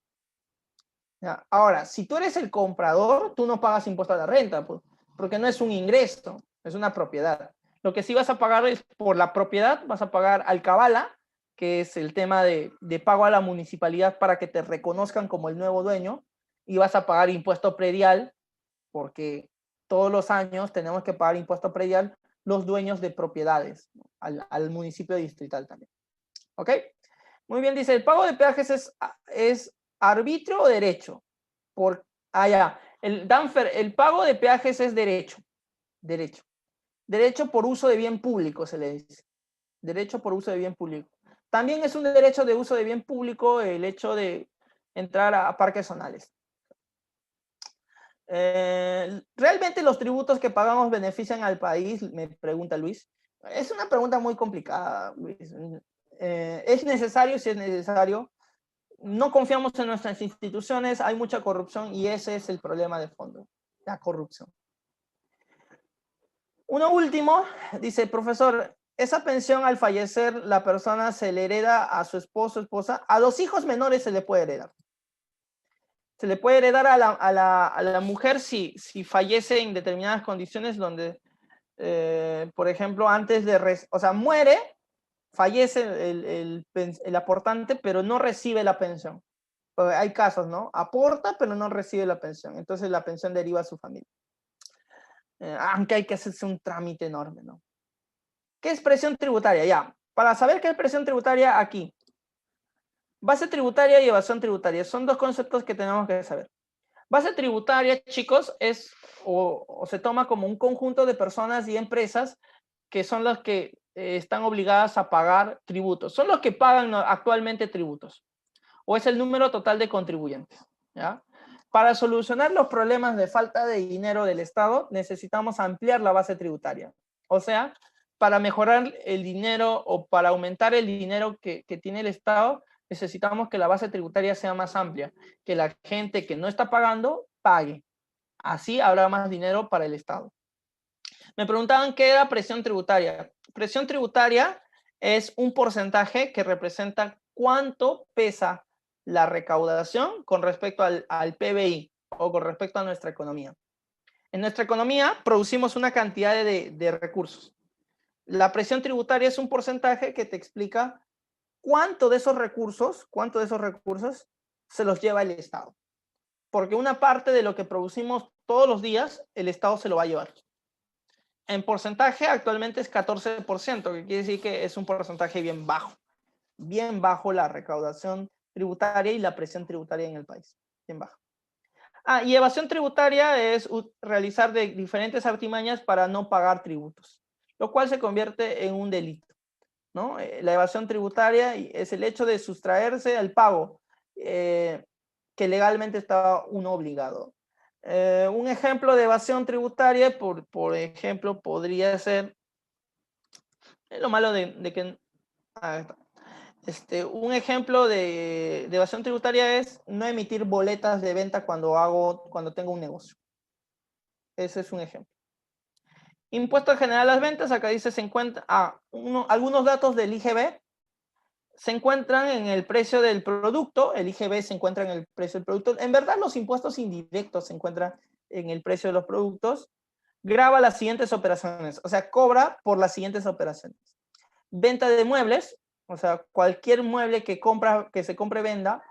¿Ya? Ahora, si tú eres el comprador, tú no pagas impuesto a la renta, pues, porque no es un ingreso, es una propiedad. Lo que sí vas a pagar es por la propiedad, vas a pagar alcabala, que es el tema de pago a la municipalidad para que te reconozcan como el nuevo dueño, y vas a pagar impuesto predial, porque todos los años tenemos que pagar impuesto predial los dueños de propiedades, ¿no? Al municipio distrital también. ¿Ok? Muy bien, dice, ¿el pago de peajes es arbitrio o derecho? Ya. Danfer, el pago de peajes es derecho. Derecho. Derecho por uso de bien público, se le dice. Derecho por uso de bien público. También es un derecho de uso de bien público el hecho de entrar a parques zonales. ¿Realmente los tributos que pagamos benefician al país? Me pregunta Luis. Es una pregunta muy complicada, Luis. ¿Es necesario? Si es necesario. No confiamos en nuestras instituciones, hay mucha corrupción y ese es el problema de fondo, la corrupción. Uno último, dice, profesor, ¿esa pensión al fallecer la persona se le hereda a su esposo o esposa? A los hijos menores se le puede heredar. Se le puede heredar a la mujer si fallece en determinadas condiciones donde, por ejemplo, antes de, o sea, muere, fallece el aportante, pero no recibe la pensión. Hay casos, ¿no? Aporta, pero no recibe la pensión. Entonces la pensión deriva a su familia. Aunque hay que hacerse un trámite enorme, ¿no? ¿Qué es presión tributaria? Ya, para saber qué es presión tributaria, aquí. Base tributaria y evasión tributaria. Son dos conceptos que tenemos que saber. Base tributaria, chicos, es o se toma como un conjunto de personas y empresas que son las que están obligadas a pagar tributos. Son los que pagan actualmente tributos. O es el número total de contribuyentes, ¿ya? Para solucionar los problemas de falta de dinero del Estado, necesitamos ampliar la base tributaria. O sea, para mejorar el dinero o para aumentar el dinero que tiene el Estado, necesitamos que la base tributaria sea más amplia, que la gente que no está pagando, pague. Así habrá más dinero para el Estado. Me preguntaban qué era presión tributaria. Presión tributaria es un porcentaje que representa cuánto pesa la recaudación con respecto al PBI o con respecto a nuestra economía. En nuestra economía producimos una cantidad de recursos. La presión tributaria es un porcentaje que te explica cuánto de esos recursos se los lleva el Estado. Porque una parte de lo que producimos todos los días, el Estado se lo va a llevar. En porcentaje actualmente es 14%, que quiere decir que es un porcentaje bien bajo la recaudación tributaria y la presión tributaria en el país, bien baja. Y evasión tributaria es realizar de diferentes artimañas para no pagar tributos, lo cual se convierte en un delito, ¿no? La evasión tributaria es el hecho de sustraerse al pago que legalmente está uno obligado. Un ejemplo de evasión tributaria, por ejemplo, podría ser, lo malo de que... un ejemplo de evasión tributaria es no emitir boletas de venta cuando tengo un negocio. Ese es un ejemplo. Impuesto general a las ventas, acá dice se encuentra, algunos datos del IGB se encuentran en el precio del producto, el IGB se encuentra en el precio del producto. En verdad, los impuestos indirectos se encuentran en el precio de los productos. Graba las siguientes operaciones, o sea, cobra por las siguientes operaciones. Venta de muebles, o sea, cualquier mueble que se compre venda.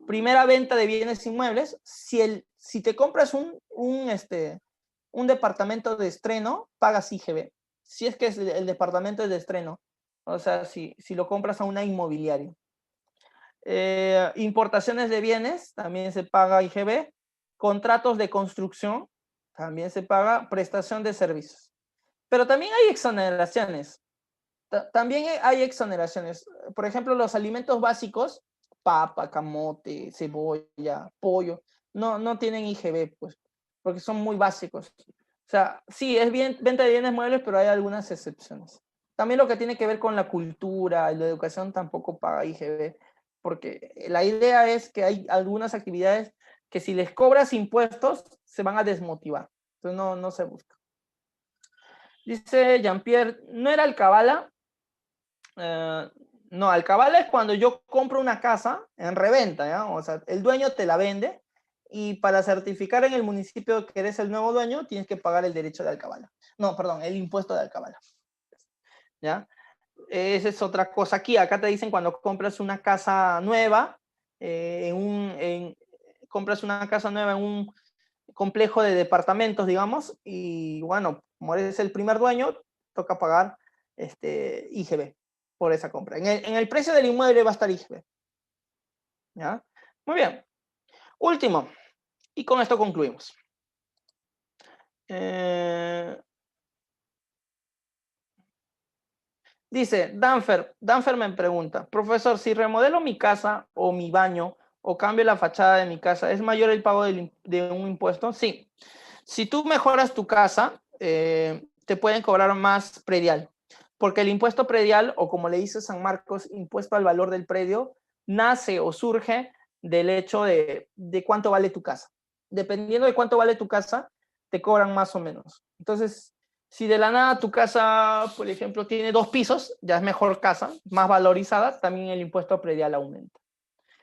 Primera venta de bienes inmuebles, si te compras un departamento de estreno, pagas IGB. Si es que el departamento es de estreno. O sea, si lo compras a una inmobiliaria. Importaciones de bienes, también se paga IGB. Contratos de construcción, también se paga. Prestación de servicios. Pero también hay exoneraciones. También hay exoneraciones. Por ejemplo, los alimentos básicos, papa, camote, cebolla, pollo, no tienen IGB, pues, porque son muy básicos. O sea, sí, es bien venta de bienes muebles, pero hay algunas excepciones. También lo que tiene que ver con la cultura y la educación tampoco paga IGB, porque la idea es que hay algunas actividades que si les cobras impuestos, se van a desmotivar. Entonces no se busca. Dice Jean-Pierre, ¿no era Alcabala? No, Alcabala es cuando yo compro una casa en reventa, ¿ya? O sea, el dueño te la vende y para certificar en el municipio que eres el nuevo dueño, tienes que pagar el derecho de Alcabala. No, perdón, el impuesto de Alcabala. ¿Ya? Esa es otra cosa aquí. Acá te dicen cuando compras una casa nueva, compras una casa nueva en un complejo de departamentos, digamos, y bueno, como eres el primer dueño, toca pagar IGB por esa compra. En el precio del inmueble va a estar IGB. ¿Ya? Muy bien. Último. Y con esto concluimos. Dice, Danfer me pregunta, profesor, si remodelo mi casa o mi baño o cambio la fachada de mi casa, ¿es mayor el pago de un impuesto? Sí. Si tú mejoras tu casa, te pueden cobrar más predial, porque el impuesto predial, o como le dice San Marcos, impuesto al valor del predio, nace o surge del hecho de cuánto vale tu casa. Dependiendo de cuánto vale tu casa, te cobran más o menos. Entonces, si de la nada tu casa, por ejemplo, tiene 2 pisos, ya es mejor casa, más valorizada, también el impuesto predial aumenta.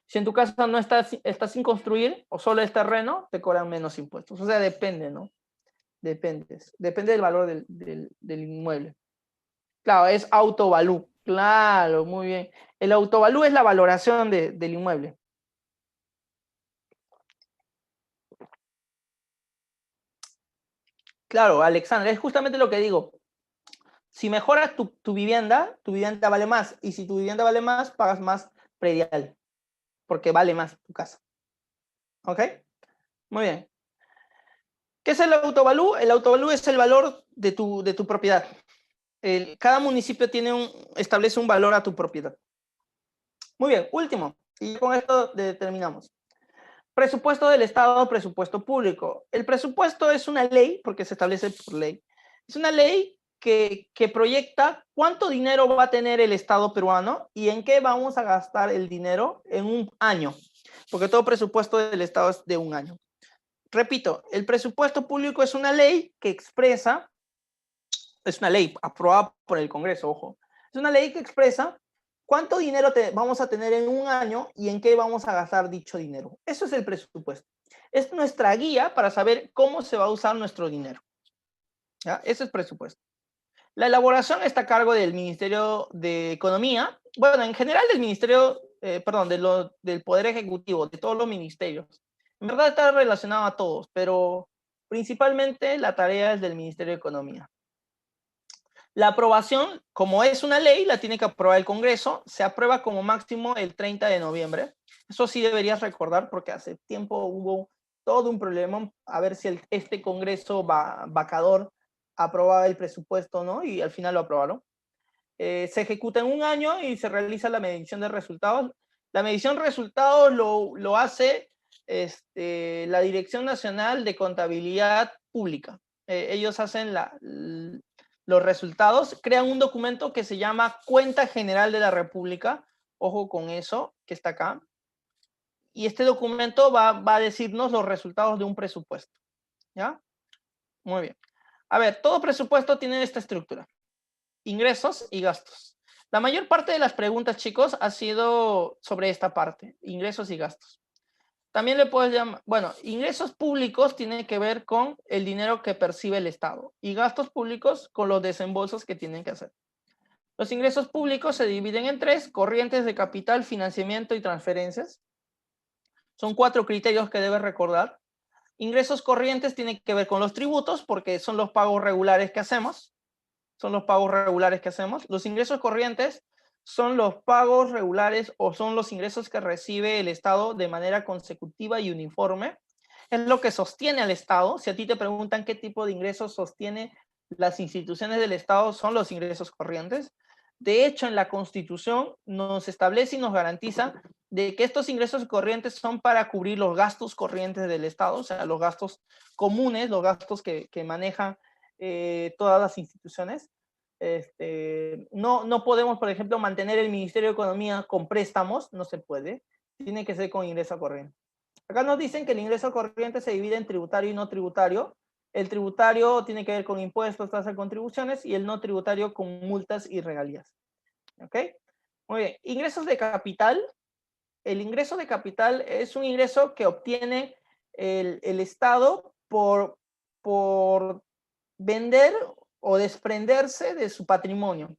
Si en tu casa no está sin construir o solo es terreno, te cobran menos impuestos. O sea, depende, ¿no? Depende del valor del inmueble. Claro, es autovalú. Claro, muy bien. El autovalú es la valoración del inmueble. Claro, Alexandra, es justamente lo que digo. Si mejoras tu vivienda vale más. Y si tu vivienda vale más, pagas más predial. Porque vale más tu casa. ¿Ok? Muy bien. ¿Qué es el autovalú? El autovalú es el valor de tu propiedad. Cada municipio establece un valor a tu propiedad. Muy bien, último. Y con esto terminamos. Presupuesto del Estado, presupuesto público. El presupuesto es una ley, porque se establece por ley. Es una ley que proyecta cuánto dinero va a tener el Estado peruano y en qué vamos a gastar el dinero en un año. Porque todo presupuesto del Estado es de un año. Repito, el presupuesto público es una ley que expresa, es una ley aprobada por el Congreso, ojo, es una ley que expresa cuánto dinero vamos a tener en un año y en qué vamos a gastar dicho dinero. Eso es el presupuesto. Es nuestra guía para saber cómo se va a usar nuestro dinero. ¿Ya? Ese es el presupuesto. La elaboración está a cargo del Ministerio de Economía, bueno, en general del Ministerio, del Poder Ejecutivo, de todos los ministerios. En verdad está relacionado a todos, pero principalmente la tarea es del Ministerio de Economía. La aprobación, como es una ley, la tiene que aprobar el Congreso, se aprueba como máximo el 30 de noviembre. Eso sí deberías recordar porque hace tiempo hubo todo un problema a ver si este Congreso vacador aprobaba el presupuesto, ¿no? Y al final lo aprobaron. Se ejecuta en un año y se realiza la medición de resultados. La medición de resultados lo hace la Dirección Nacional de Contabilidad Pública. Ellos hacen los resultados, crean un documento que se llama Cuenta General de la República. Ojo con eso, que está acá. Y este documento va a decirnos los resultados de un presupuesto. ¿Ya? Muy bien. A ver, todo presupuesto tiene esta estructura. Ingresos y gastos. La mayor parte de las preguntas, chicos, ha sido sobre esta parte, ingresos y gastos. También le puedes llamar, bueno, ingresos públicos tienen que ver con el dinero que percibe el Estado y gastos públicos con los desembolsos que tienen que hacer. Los ingresos públicos se dividen en tres: corrientes de capital, financiamiento y transferencias. Son 4 criterios que debes recordar. Ingresos corrientes tienen que ver con los tributos porque son los pagos regulares que hacemos. Son los pagos regulares que hacemos. Los ingresos corrientes son los pagos regulares o son los ingresos que recibe el Estado de manera consecutiva y uniforme. Es lo que sostiene al Estado. Si a ti te preguntan qué tipo de ingresos sostiene las instituciones del Estado, son los ingresos corrientes. De hecho, en la Constitución nos establece y nos garantiza de que estos ingresos corrientes son para cubrir los gastos corrientes del Estado, o sea, los gastos comunes, los gastos que manejan todas las instituciones. No podemos, por ejemplo, mantener el Ministerio de Economía con préstamos, no se puede, tiene que ser con ingreso corriente. Acá nos dicen que el ingreso corriente se divide en tributario y no tributario. El tributario tiene que ver con impuestos, tasas de contribuciones, y el no tributario con multas y regalías. ¿Ok? Muy bien. Ingresos de capital. El ingreso de capital es un ingreso que obtiene el Estado por vender o desprenderse de su patrimonio.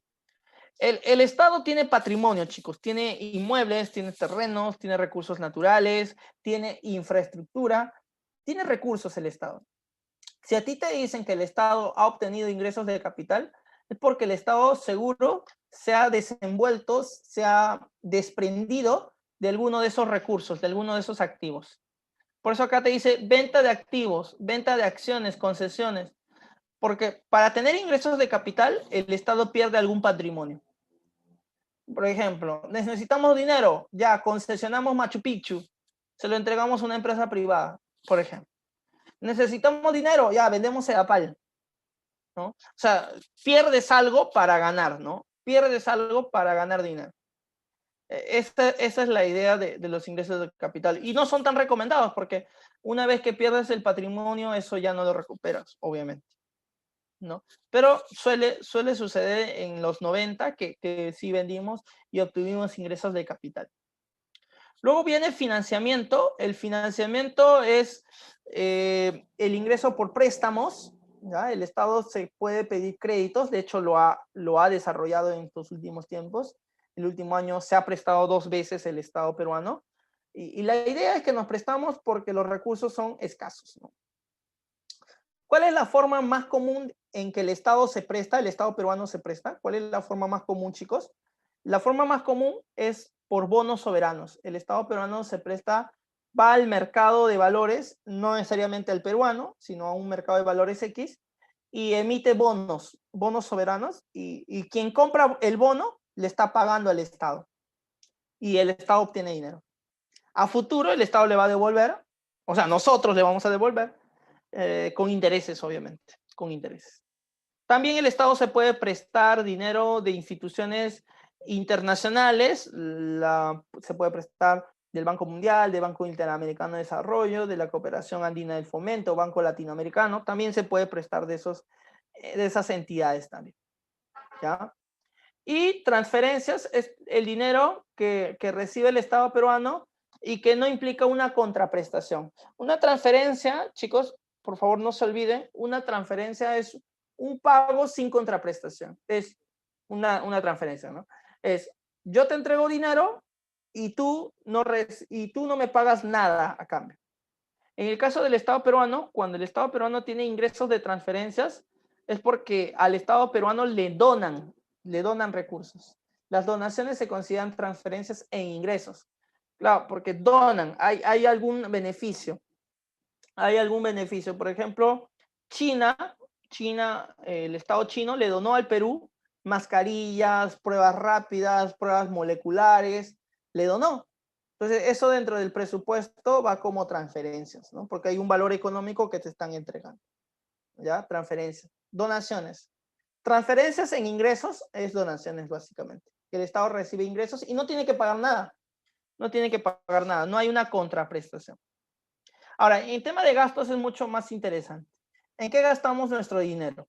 El Estado tiene patrimonio, chicos, tiene inmuebles, tiene terrenos, tiene recursos naturales, tiene infraestructura, tiene recursos el Estado. Si a ti te dicen que el Estado ha obtenido ingresos de capital, es porque el Estado seguro se ha desenvuelto, se ha desprendido de alguno de esos recursos, de alguno de esos activos. Por eso acá te dice venta de activos, venta de acciones, concesiones, porque para tener ingresos de capital, el Estado pierde algún patrimonio. Por ejemplo, necesitamos dinero, ya concesionamos Machu Picchu, se lo entregamos a una empresa privada, por ejemplo. Necesitamos dinero, ya vendemos Edapal, ¿no? O sea, pierdes algo para ganar, ¿no? Pierdes algo para ganar dinero. Esa es la idea de los ingresos de capital. Y no son tan recomendados porque una vez que pierdes el patrimonio, eso ya no lo recuperas, obviamente, ¿no? Pero suele suceder en los 90 que sí vendimos y obtuvimos ingresos de capital. Luego viene el financiamiento. El financiamiento es el ingreso por préstamos, ¿ya? El Estado se puede pedir créditos, de hecho lo ha desarrollado en estos últimos tiempos. El último año se ha prestado 2 veces el Estado peruano. Y la idea es que nos prestamos porque los recursos son escasos, ¿no? ¿Cuál es la forma más común en que el Estado se presta, el Estado peruano se presta? ¿Cuál es la forma más común, chicos? La forma más común es por bonos soberanos. El Estado peruano se presta, va al mercado de valores, no necesariamente al peruano, sino a un mercado de valores X, y emite bonos soberanos, y quien compra el bono le está pagando al Estado, y el Estado obtiene dinero. A futuro el Estado le va a devolver, o sea, nosotros le vamos a devolver, con intereses, obviamente, con intereses. También el Estado se puede prestar dinero de instituciones internacionales, se puede prestar del Banco Mundial, del Banco Interamericano de Desarrollo, de la Cooperación Andina del Fomento, Banco Latinoamericano, también se puede prestar de esas entidades también, ¿ya? Y transferencias es el dinero que recibe el Estado peruano y que no implica una contraprestación. Una transferencia, chicos, por favor no se olviden, una transferencia es un pago sin contraprestación. Es una transferencia, ¿no? Es, yo te entrego dinero y tú no me pagas nada a cambio. En el caso del Estado peruano, cuando el Estado peruano tiene ingresos de transferencias, es porque al Estado peruano le donan recursos. Las donaciones se consideran transferencias e ingresos. Claro, porque donan, hay algún beneficio. Hay algún beneficio. Por ejemplo, China, el Estado chino le donó al Perú mascarillas, pruebas rápidas, pruebas moleculares, le donó. Entonces, eso dentro del presupuesto va como transferencias, ¿no? Porque hay un valor económico que te están entregando, ¿ya? Transferencias. Donaciones. Transferencias en ingresos es donaciones, básicamente. El Estado recibe ingresos y no tiene que pagar nada. No tiene que pagar nada. No hay una contraprestación. Ahora, en tema de gastos es mucho más interesante. ¿En qué gastamos nuestro dinero?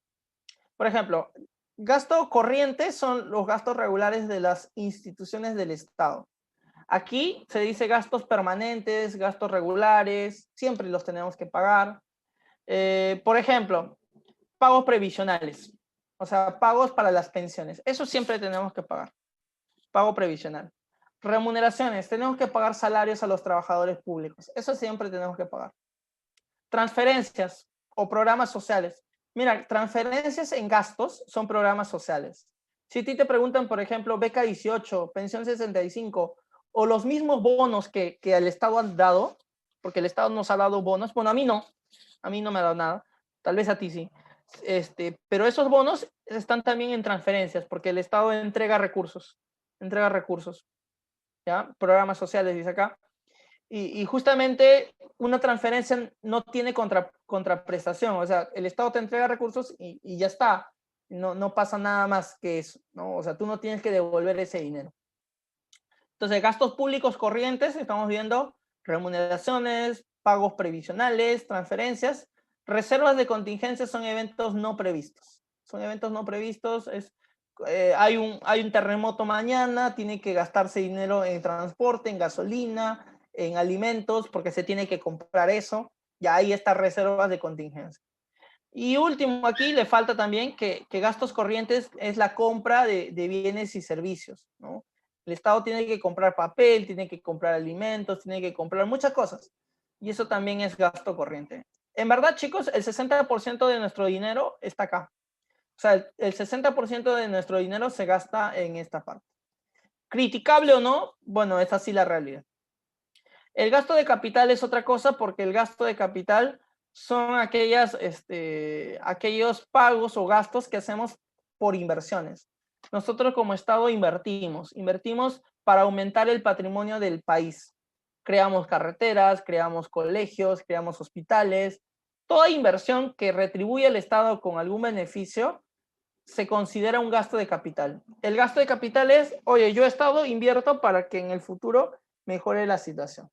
Por ejemplo, gasto corriente son los gastos regulares de las instituciones del Estado. Aquí se dice gastos permanentes, gastos regulares, siempre los tenemos que pagar. Por ejemplo, pagos previsionales, o sea, pagos para las pensiones. Eso siempre tenemos que pagar. Pago previsional. Remuneraciones, tenemos que pagar salarios a los trabajadores públicos. Eso siempre tenemos que pagar. Transferencias o programas sociales. Mira, transferencias en gastos son programas sociales. Si a ti te preguntan, por ejemplo, beca 18, pensión 65, o los mismos bonos que el Estado han dado, porque el Estado nos ha dado bonos, bueno, a mí no me ha dado nada, tal vez a ti sí, pero esos bonos están también en transferencias, porque el Estado entrega recursos, ¿ya? Programas sociales, dice acá. Y justamente una transferencia no tiene contraprestación, o sea, el Estado te entrega recursos y ya está, no pasa nada más que eso, ¿no? O sea, tú no tienes que devolver ese dinero. Entonces, gastos públicos corrientes, estamos viendo remuneraciones, pagos previsionales, transferencias, reservas de contingencia son eventos no previstos. Son eventos no previstos, hay un terremoto mañana, tiene que gastarse dinero en transporte, en gasolina, en alimentos, porque se tiene que comprar eso, ya hay estas reservas de contingencia. Y último, aquí le falta también que gastos corrientes es la compra de bienes y servicios, ¿no? El Estado tiene que comprar papel, tiene que comprar alimentos, tiene que comprar muchas cosas. Y eso también es gasto corriente. En verdad, chicos, el 60% de nuestro dinero está acá. O sea, el 60% de nuestro dinero se gasta en esta parte. Criticable o no, bueno, es así la realidad. El gasto de capital es otra cosa porque el gasto de capital son aquellos pagos o gastos que hacemos por inversiones. Nosotros como Estado invertimos para aumentar el patrimonio del país. Creamos carreteras, creamos colegios, creamos hospitales. Toda inversión que retribuye al Estado con algún beneficio se considera un gasto de capital. El gasto de capital es, oye, yo Estado invierto para que en el futuro mejore la situación.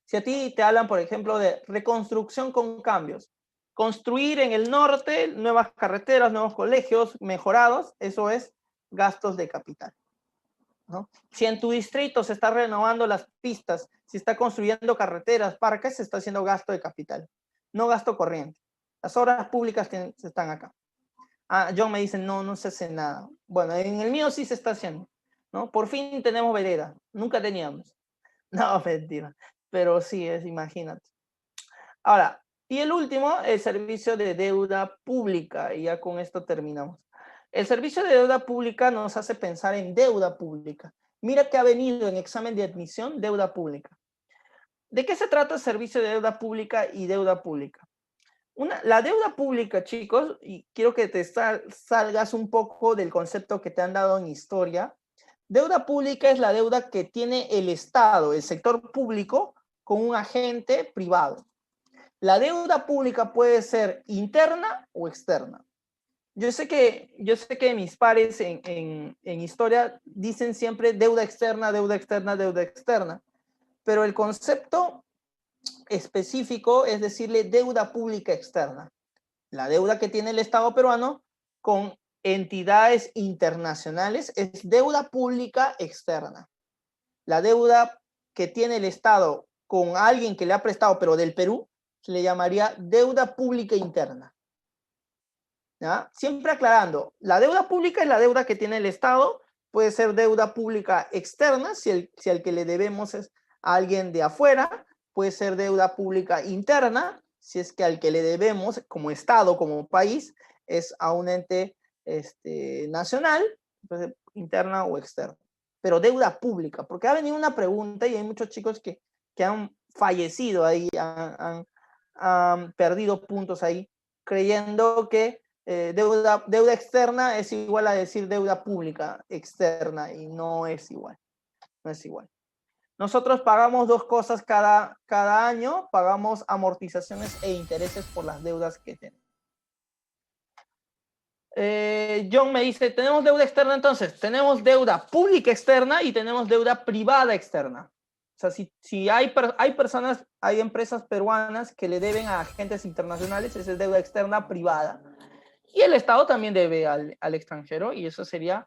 Si a ti te hablan, por ejemplo, de reconstrucción con cambios, construir en el norte nuevas carreteras, nuevos colegios mejorados, eso es gastos de capital, ¿no? Si en tu distrito se está renovando las pistas, si está construyendo carreteras, parques, se está haciendo gasto de capital, no gasto corriente. Las obras públicas están acá. John me dice, no se hace nada. Bueno, en el mío sí se está haciendo, ¿no? Por fin tenemos vereda, nunca teníamos. No, mentira. Pero sí es, imagínate. Ahora, y el último, el servicio de deuda pública. Y ya con esto terminamos. El servicio de deuda pública nos hace pensar en deuda pública. Mira que ha venido en examen de admisión deuda pública. ¿De qué se trata el servicio de deuda pública y deuda pública? La deuda pública, chicos, y quiero que te salgas un poco del concepto que te han dado en historia. Deuda pública es la deuda que tiene el Estado, el sector público, con un agente privado. La deuda pública puede ser interna o externa. Yo sé que mis pares en historia dicen siempre deuda externa, deuda externa, deuda externa, pero el concepto específico es decirle deuda pública externa. La deuda que tiene el Estado peruano con entidades internacionales es deuda pública externa. La deuda que tiene el Estado con alguien que le ha prestado, pero del Perú, se le llamaría deuda pública interna. ¿Ya? Siempre aclarando, la deuda pública es la deuda que tiene el Estado, puede ser deuda pública externa, si el que le debemos es a alguien de afuera, puede ser deuda pública interna, si es que al que le debemos como Estado, como país, es a un ente nacional, entonces interna o externa. Pero deuda pública, porque ha venido una pregunta y hay muchos chicos que han fallecido ahí, han perdido puntos ahí, creyendo que deuda externa es igual a decir deuda pública externa y no es igual. No es igual. Nosotros pagamos dos cosas cada año, pagamos amortizaciones e intereses por las deudas que tenemos. John me dice, ¿tenemos deuda externa entonces? Tenemos deuda pública externa y tenemos deuda privada externa. sea, si hay personas, hay empresas peruanas que le deben a agentes internacionales, esa es deuda externa privada. Y el Estado también debe al extranjero, y eso sería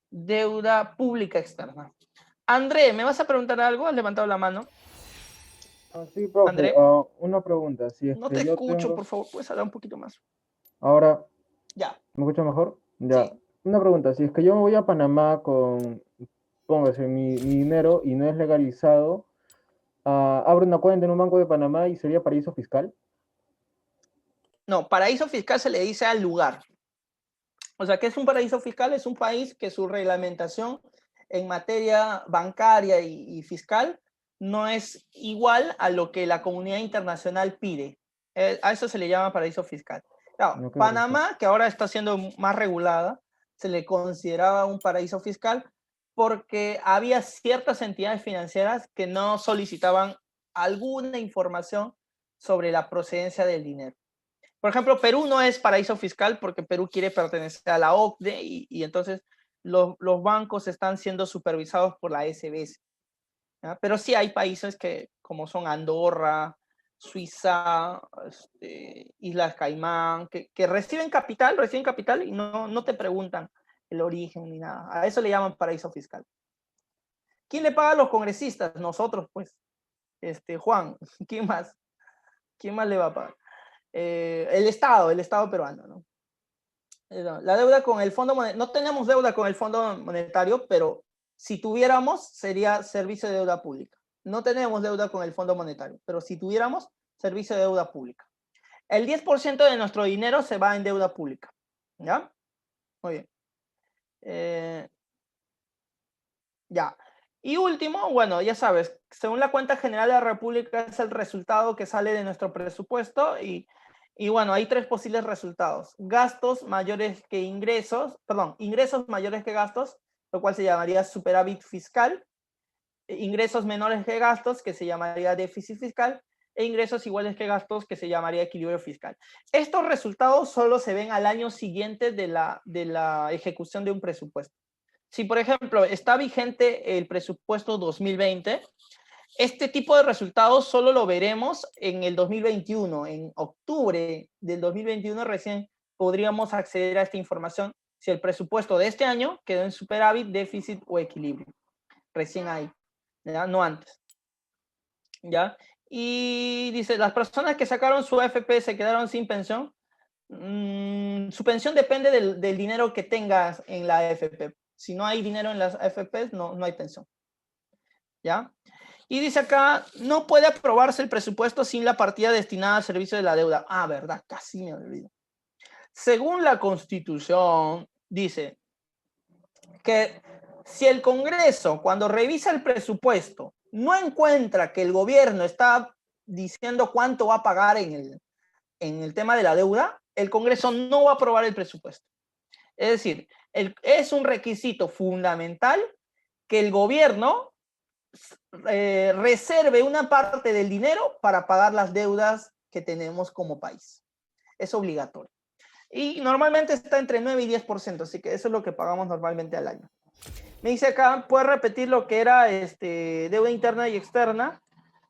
deuda pública externa. André, ¿me vas a preguntar algo? ¿Has levantado la mano? Sí, profe, André, una pregunta. Si es no te que yo escucho, tengo... por favor, puedes hablar un poquito más. Ahora, Ya, ¿me escucha mejor? Ya. sí. Una pregunta. Si es que yo me voy a Panamá con, póngase, mi dinero y no es legalizado, abro una cuenta en un banco de Panamá y sería paraíso fiscal. No, paraíso fiscal se le dice al lugar. O sea, ¿qué es un paraíso fiscal? Es un país que su reglamentación en materia bancaria y fiscal no es igual a lo que la comunidad internacional pide. A eso se le llama paraíso fiscal. Claro, No, qué risa. Panamá, que ahora está siendo más regulada, se le consideraba un paraíso fiscal porque había ciertas entidades financieras que no solicitaban alguna información sobre la procedencia del dinero. Por ejemplo, Perú no es paraíso fiscal porque Perú quiere pertenecer a la OCDE y entonces los bancos están siendo supervisados por la SBS. ¿Ya? Pero sí hay países que, como son Andorra, Suiza, Islas Caimán, que reciben capital y no te preguntan el origen ni nada. A eso le llaman paraíso fiscal. ¿Quién le paga a los congresistas? Nosotros, pues. Juan, ¿quién más? ¿Quién más le va a pagar? El Estado peruano, ¿no? La deuda con el Fondo Monetario, no tenemos deuda con el Fondo Monetario, pero si tuviéramos, sería servicio de deuda pública. No tenemos deuda con el Fondo Monetario, pero si tuviéramos, servicio de deuda pública. El 10% de nuestro dinero se va en deuda pública. ¿Ya? Muy bien. Ya. Y último, bueno, ya sabes, según la cuenta general de la República es el resultado que sale de nuestro presupuesto y bueno, hay tres posibles resultados. Gastos mayores que ingresos, perdón, ingresos mayores que gastos, lo cual se llamaría superávit fiscal, ingresos menores que gastos, que se llamaría déficit fiscal, e ingresos iguales que gastos, que se llamaría equilibrio fiscal. Estos resultados solo se ven al año siguiente de la ejecución de un presupuesto. Si, por ejemplo, está vigente el presupuesto 2020, este tipo de resultados solo lo veremos en el 2021. En octubre del 2021 recién podríamos acceder a esta información si el presupuesto de este año quedó en superávit, déficit o equilibrio. Recién ahí, ¿ya? No antes. ¿Ya? Y dice, las personas que sacaron su AFP se quedaron sin pensión. Su pensión depende del dinero que tengas en la AFP. Si no hay dinero en las AFPs, no hay pensión. ¿Ya? Y dice acá, no puede aprobarse el presupuesto sin la partida destinada al servicio de la deuda. Ah, verdad, casi me olvido. Según la Constitución, dice que si el Congreso, cuando revisa el presupuesto, no encuentra que el gobierno está diciendo cuánto va a pagar en el tema de la deuda, el Congreso no va a aprobar el presupuesto. Es decir, es un requisito fundamental que el gobierno reserve una parte del dinero para pagar las deudas que tenemos como país. Es obligatorio. Y normalmente está entre 9 y 10%, así que eso es lo que pagamos normalmente al año. Me dice acá, ¿puedes repetir lo que era deuda interna y externa?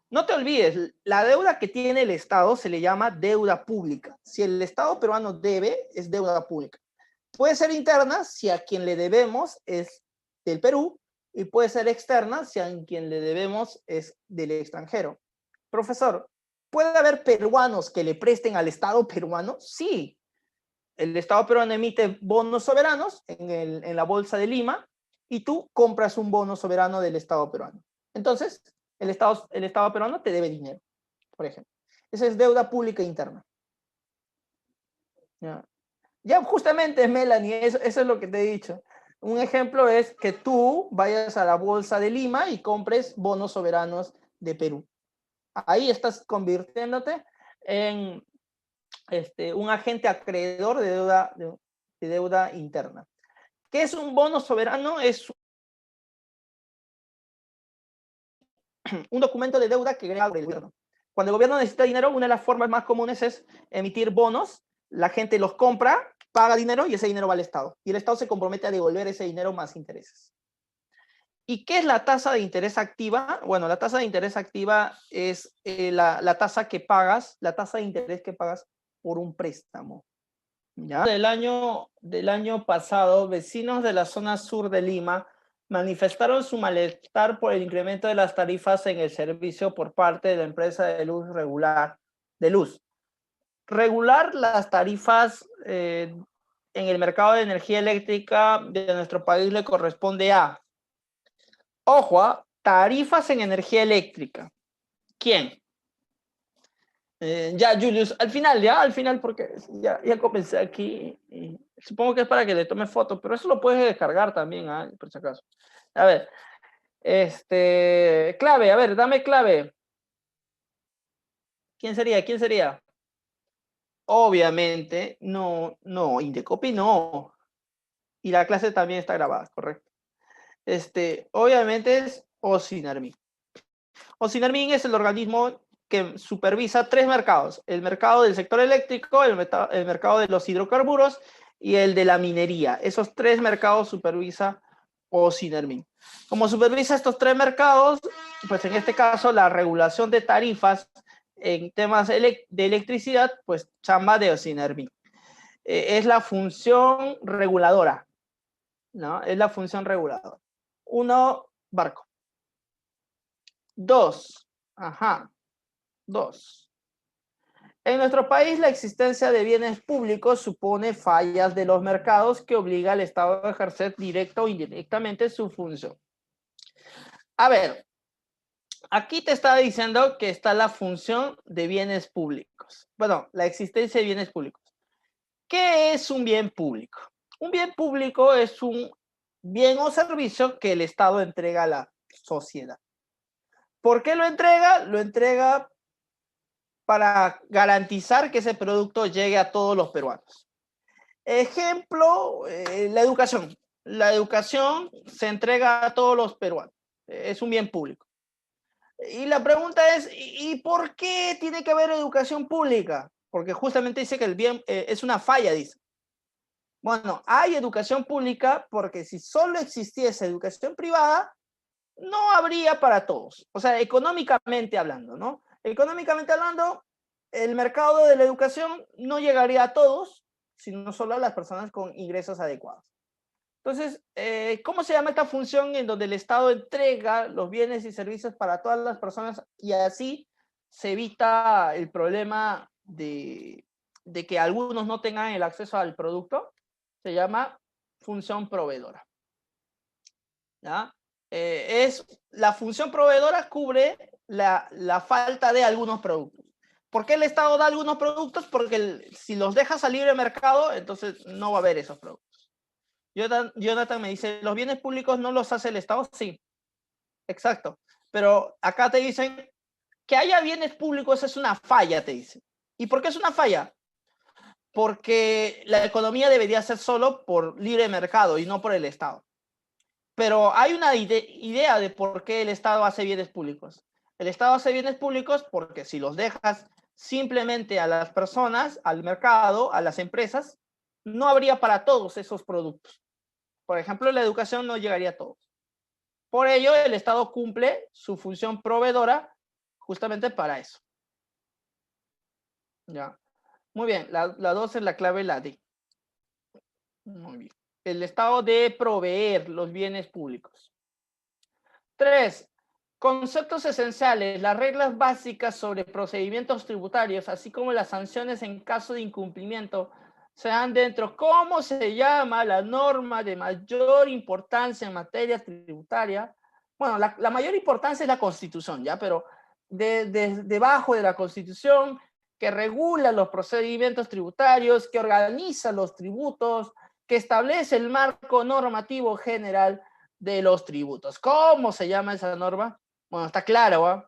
No te olvides, la deuda que tiene el Estado se le llama deuda pública. Si el Estado peruano debe, es deuda pública. Puede ser interna si a quien le debemos es del Perú y puede ser externa si a quien le debemos es del extranjero. Profesor, ¿puede haber peruanos que le presten al Estado peruano? Sí. El Estado peruano emite bonos soberanos en la Bolsa de Lima y tú compras un bono soberano del Estado peruano. Entonces, el Estado peruano te debe dinero, por ejemplo. Esa es deuda pública interna. ¿Ya? Ya justamente, Melanie, eso es lo que te he dicho. Un ejemplo es que tú vayas a la Bolsa de Lima y compres bonos soberanos de Perú. Ahí estás convirtiéndote en un agente acreedor de deuda interna. ¿Qué es un bono soberano? Es un documento de deuda que crea el gobierno. Cuando el gobierno necesita dinero, una de las formas más comunes es emitir bonos. La gente los compra, paga dinero y ese dinero va al Estado. Y el Estado se compromete a devolver ese dinero más intereses. ¿Y qué es la tasa de interés activa? Bueno, la tasa de interés activa es la tasa que pagas, la tasa de interés que pagas por un préstamo. ¿Ya? Del año pasado, vecinos de la zona sur de Lima manifestaron su malestar por el incremento de las tarifas en el servicio por parte de la empresa de luz Regular las tarifas en el mercado de energía eléctrica de nuestro país le corresponde a, ojo, tarifas en energía eléctrica. ¿Quién? Ya, Julius, al final, porque ya comencé aquí. Y supongo que es para que le tome foto, pero eso lo puedes descargar también, por si acaso. A ver, clave, a ver, dame clave. ¿Quién sería? ¿Quién sería? Obviamente, no, Indecopy no. Y la clase también está grabada, correcto. Obviamente es OSINARMIN. OSINARMIN es el organismo que supervisa 3 mercados: el mercado del sector eléctrico, el mercado de los hidrocarburos y el de la minería. Esos 3 mercados supervisa OSINARMIN. Como supervisa estos 3 mercados, pues en este caso la regulación de tarifas en temas de electricidad, pues chamba de OSINARMIN. Es la función reguladora, ¿no? Es la función reguladora. 1, barco. 2, 2. En nuestro país, la existencia de bienes públicos supone fallas de los mercados que obliga al Estado a ejercer directa o indirectamente su función. A ver, aquí te está diciendo que está la función de bienes públicos. Bueno, la existencia de bienes públicos. ¿Qué es un bien público? Un bien público es un bien o servicio que el Estado entrega a la sociedad. ¿Por qué lo entrega? Lo entrega para garantizar que ese producto llegue a todos los peruanos. Ejemplo, la educación. La educación se entrega a todos los peruanos. Es un bien público. Y la pregunta es, ¿y por qué tiene que haber educación pública? Porque justamente dice que el bien es una falla, dice. Bueno, hay educación pública porque si solo existiese educación privada, no habría para todos. O sea, económicamente hablando, ¿no? Económicamente hablando, el mercado de la educación no llegaría a todos, sino solo a las personas con ingresos adecuados. Entonces, ¿cómo se llama esta función en donde el Estado entrega los bienes y servicios para todas las personas y así se evita el problema de que algunos no tengan el acceso al producto? Se llama función proveedora. ¿Ya? La función proveedora cubre la falta de algunos productos. ¿Por qué el Estado da algunos productos? Porque si los dejas al libre mercado, entonces no va a haber esos productos. Jonathan me dice, ¿los bienes públicos no los hace el Estado? Sí, exacto. Pero acá te dicen que haya bienes públicos es una falla, te dicen. ¿Y por qué es una falla? Porque la economía debería ser solo por libre mercado y no por el Estado. Pero hay una idea de por qué el Estado hace bienes públicos. El Estado hace bienes públicos porque si los dejas simplemente a las personas, al mercado, a las empresas, no habría para todos esos productos. Por ejemplo, la educación no llegaría a todos. Por ello, el Estado cumple su función proveedora justamente para eso. ¿Ya? Muy bien, la 2 es la clave, la D. Muy bien. El Estado debe proveer los bienes públicos. 3. Conceptos esenciales, las reglas básicas sobre procedimientos tributarios, así como las sanciones en caso de incumplimiento, se dan dentro. ¿Cómo se llama la norma de mayor importancia en materia tributaria? Bueno, la mayor importancia es la Constitución, ¿ya? Pero debajo de la Constitución, que regula los procedimientos tributarios, que organiza los tributos, que establece el marco normativo general de los tributos. ¿Cómo se llama esa norma? Bueno, está claro, ¿eh?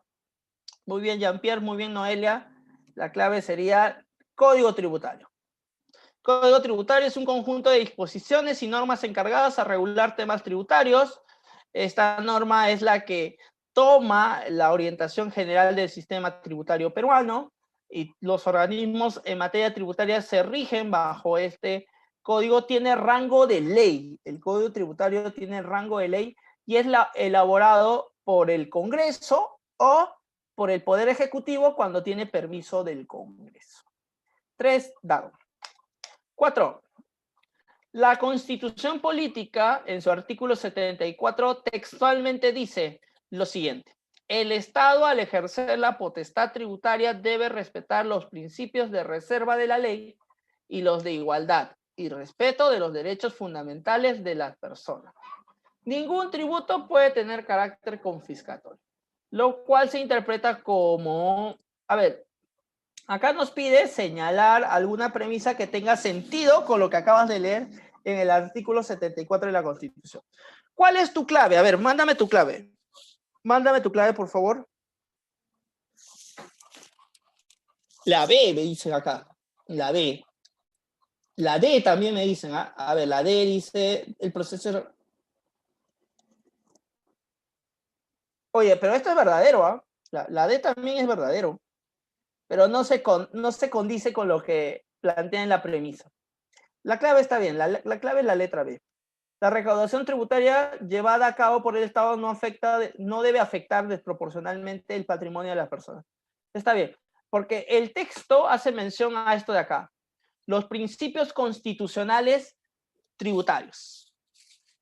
Muy bien, Jean-Pierre, muy bien, Noelia. La clave sería Código Tributario. Código Tributario es un conjunto de disposiciones y normas encargadas a regular temas tributarios. Esta norma es la que toma la orientación general del sistema tributario peruano y los organismos en materia tributaria se rigen bajo este código. Tiene rango de ley. El Código Tributario tiene rango de ley y es elaborado por el Congreso o por el Poder Ejecutivo cuando tiene permiso del Congreso. 3, dado. 4. La Constitución Política, en su artículo 74, textualmente dice lo siguiente: el Estado, al ejercer la potestad tributaria, debe respetar los principios de reserva de la ley y los de igualdad y respeto de los derechos fundamentales de las personas. Ningún tributo puede tener carácter confiscatorio, lo cual se interpreta como, a ver, acá nos pide señalar alguna premisa que tenga sentido con lo que acabas de leer en el artículo 74 de la Constitución. ¿Cuál es tu clave? A ver, mándame tu clave. Mándame tu clave, por favor. La B, me dicen acá. La B. La D también me dicen. ¿Ah? A ver, la D dice el proceso... Oye, pero esto es verdadero, ¿ah? La D también es verdadero. Pero no se condice con lo que plantea en la premisa. La clave está bien, la clave es la letra B. La recaudación tributaria llevada a cabo por el Estado no debe afectar desproporcionalmente el patrimonio de las personas. Está bien, porque el texto hace mención a esto de acá. Los principios constitucionales tributarios.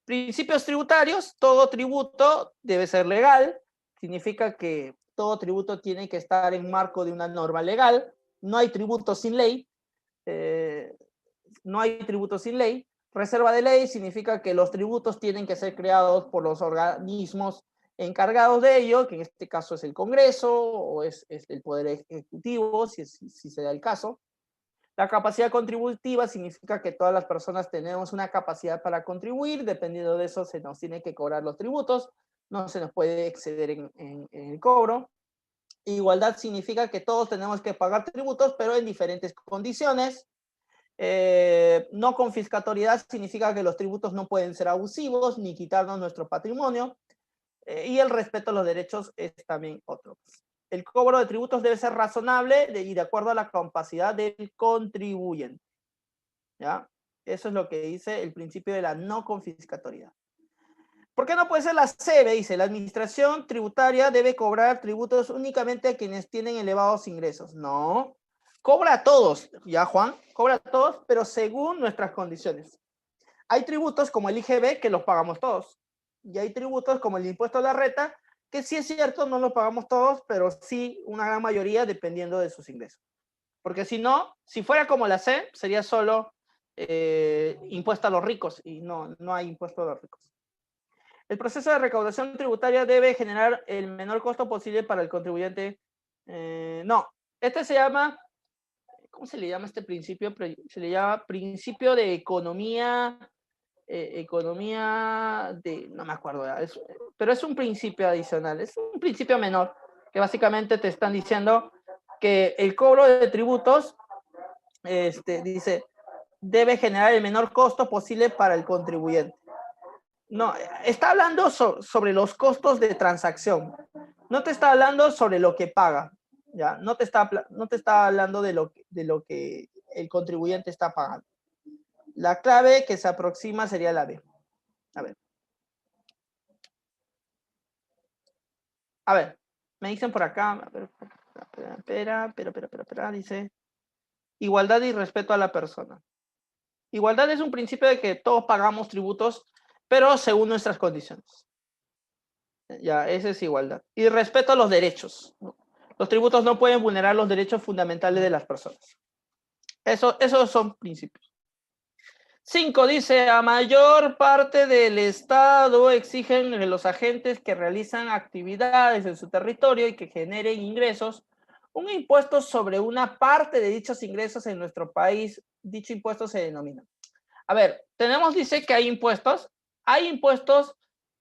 Principios tributarios, todo tributo debe ser legal, significa que todo tributo tiene que estar en marco de una norma legal, no hay tributo sin ley, no hay tributo sin ley. Reserva de ley significa que los tributos tienen que ser creados por los organismos encargados de ello, que en este caso es el Congreso o es el Poder Ejecutivo, si se da el caso. La capacidad contributiva significa que todas las personas tenemos una capacidad para contribuir, dependiendo de eso se nos tiene que cobrar los tributos, no se nos puede exceder en el cobro. Igualdad significa que todos tenemos que pagar tributos, pero en diferentes condiciones. No confiscatoriedad significa que los tributos no pueden ser abusivos ni quitarnos nuestro patrimonio. Y el respeto a los derechos es también otro. El cobro de tributos debe ser razonable y de acuerdo a la capacidad del contribuyente. ¿Ya? Eso es lo que dice el principio de la no confiscatoriedad. ¿Por qué no puede ser la CB? Dice, la administración tributaria debe cobrar tributos únicamente a quienes tienen elevados ingresos. No, cobra a todos, ya Juan, cobra a todos, pero según nuestras condiciones. Hay tributos como el IGB que los pagamos todos. Y hay tributos como el impuesto a la renta, que sí es cierto, no los pagamos todos, pero sí una gran mayoría dependiendo de sus ingresos. Porque si no, si fuera como la C, sería solo impuesto a los ricos, y no hay impuesto a los ricos. El proceso de recaudación tributaria debe generar el menor costo posible para el contribuyente. No, este se llama, ¿cómo se le llama este principio? Se le llama principio de economía de, no me acuerdo, pero es un principio adicional, es un principio menor, que básicamente te están diciendo que el cobro de tributos, dice, debe generar el menor costo posible para el contribuyente. No, está hablando sobre los costos de transacción, no te está hablando sobre lo que paga, ¿ya? No te está hablando de lo que el contribuyente está pagando. La clave que se aproxima sería la B. A ver, me dicen por acá, espera, dice, igualdad y respeto a la persona. Igualdad es un principio de que todos pagamos tributos, pero según nuestras condiciones. Ya, esa es igualdad. Y respeto a los derechos, ¿no? Los tributos no pueden vulnerar los derechos fundamentales de las personas. Esos son principios. 5 dice, a mayor parte del Estado exigen de los agentes que realizan actividades en su territorio y que generen ingresos, un impuesto sobre una parte de dichos ingresos en nuestro país. Dicho impuesto se denomina. A ver, dice que hay impuestos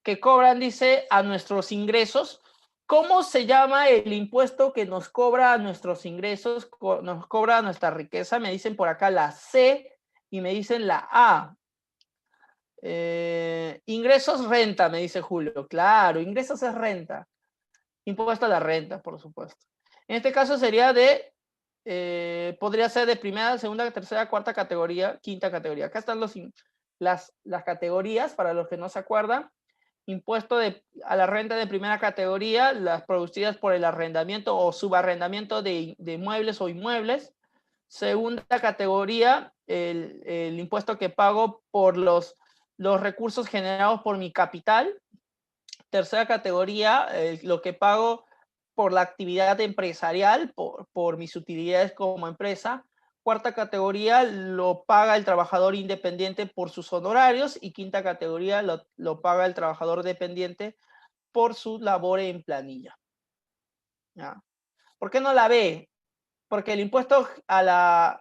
que cobran, dice, a nuestros ingresos. ¿Cómo se llama el impuesto que nos cobra a nuestros ingresos, nos cobra a nuestra riqueza? Me dicen por acá la C y me dicen la A. Ingresos, renta, me dice Julio. Claro, ingresos es renta. Impuesto a la renta, por supuesto. En este caso sería podría ser de primera, segunda, tercera, cuarta categoría, quinta categoría. Acá están las categorías, para los que no se acuerdan. impuesto a la renta de primera categoría, las producidas por el arrendamiento o subarrendamiento de muebles o inmuebles. Segunda categoría, el impuesto que pago por los recursos generados por mi capital. Tercera categoría, lo que pago por la actividad empresarial, por mis utilidades como empresa. Cuarta categoría, lo paga el trabajador independiente por sus honorarios. Y quinta categoría, lo paga el trabajador dependiente por su labor en planilla. ¿Ya? ¿Por qué no la B? Porque el impuesto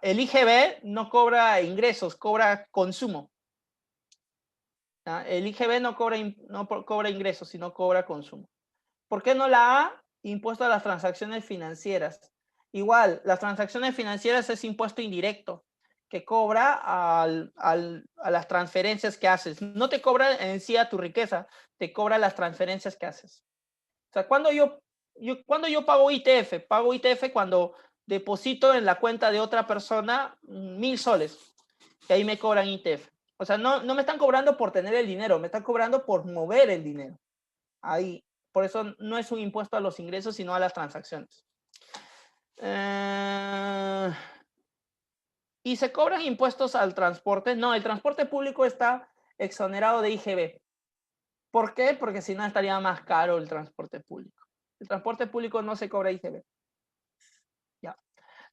el IGB no cobra ingresos, cobra consumo. ¿Ya? El IGB no cobra ingresos, sino cobra consumo. ¿Por qué no la A? Impuesto a las transacciones financieras. Igual, las transacciones financieras es impuesto indirecto que cobra a las transferencias que haces. No te cobra en sí a tu riqueza, te cobra las transferencias que haces. O sea, cuando yo pago ITF cuando deposito en la cuenta de otra persona 1.000 soles, y ahí me cobran ITF. O sea, no me están cobrando por tener el dinero, me están cobrando por mover el dinero. Ahí, por eso no es un impuesto a los ingresos, sino a las transacciones. ¿Y se cobran impuestos al transporte? No, el transporte público está exonerado de IGB. ¿Por qué? Porque si no estaría más caro el transporte público. El transporte público no se cobra IGB. Ya.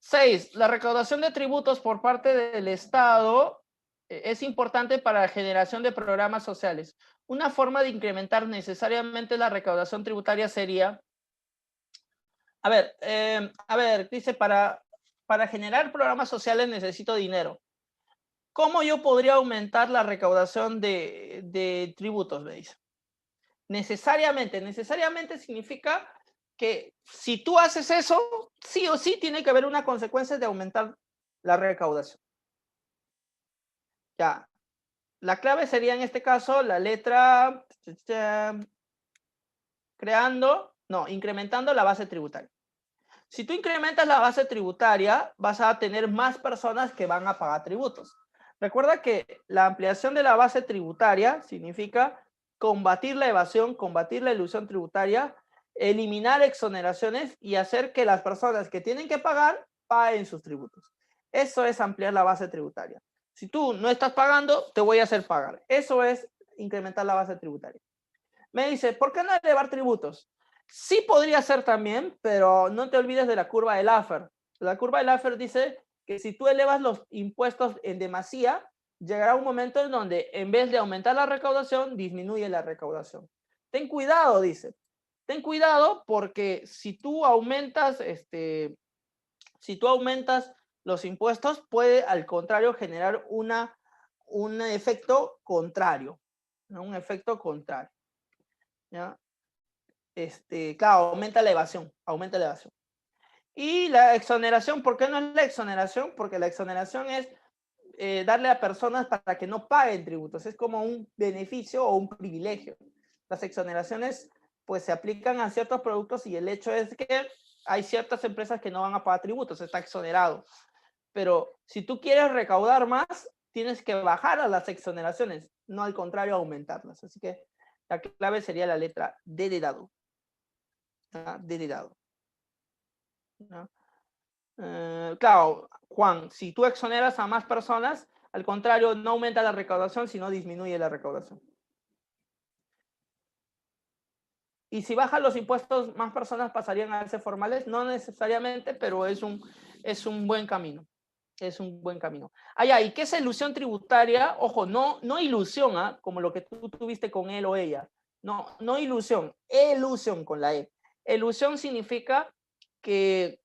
6. La recaudación de tributos por parte del Estado es importante para la generación de programas sociales. Una forma de incrementar necesariamente la recaudación tributaria sería, a ver, dice, para generar programas sociales necesito dinero. ¿Cómo yo podría aumentar la recaudación de tributos? Me dice. Necesariamente significa que si tú haces eso, sí o sí tiene que haber una consecuencia de aumentar la recaudación. Ya, la clave sería en este caso la letra incrementando la base tributaria. Si tú incrementas la base tributaria, vas a tener más personas que van a pagar tributos. Recuerda que la ampliación de la base tributaria significa combatir la evasión, combatir la ilusión tributaria, eliminar exoneraciones y hacer que las personas que tienen que pagar paguen sus tributos. Eso es ampliar la base tributaria. Si tú no estás pagando, te voy a hacer pagar. Eso es incrementar la base tributaria. Me dice, ¿por qué no elevar tributos? Sí podría ser también, pero no te olvides de la curva de Laffer. La curva de Laffer dice que si tú elevas los impuestos en demasía, llegará un momento en donde en vez de aumentar la recaudación, disminuye la recaudación. Ten cuidado, dice. Ten cuidado porque si tú aumentas los impuestos, puede al contrario generar un efecto contrario, ¿no? Un efecto contrario. ¿Ya? Claro, aumenta la evasión. Y la exoneración, ¿por qué no es la exoneración? Porque la exoneración es darle a personas para que no paguen tributos. Es como un beneficio o un privilegio. Las exoneraciones pues se aplican a ciertos productos y el hecho es que hay ciertas empresas que no van a pagar tributos, está exonerado. Pero si tú quieres recaudar más, tienes que bajar a las exoneraciones, no al contrario aumentarlas. Así que la clave sería la letra D de dado. D. ¿No? Claro, Juan, si tú exoneras a más personas, al contrario, no aumenta la recaudación, sino disminuye la recaudación. Y si bajan los impuestos, más personas pasarían a ser formales, no necesariamente, pero es un buen camino. Es un buen camino. ¿Y qué es ilusión tributaria? Ojo, no ilusión, como lo que tú tuviste con él o ella. No ilusión, elusión con la E. Elusión significa que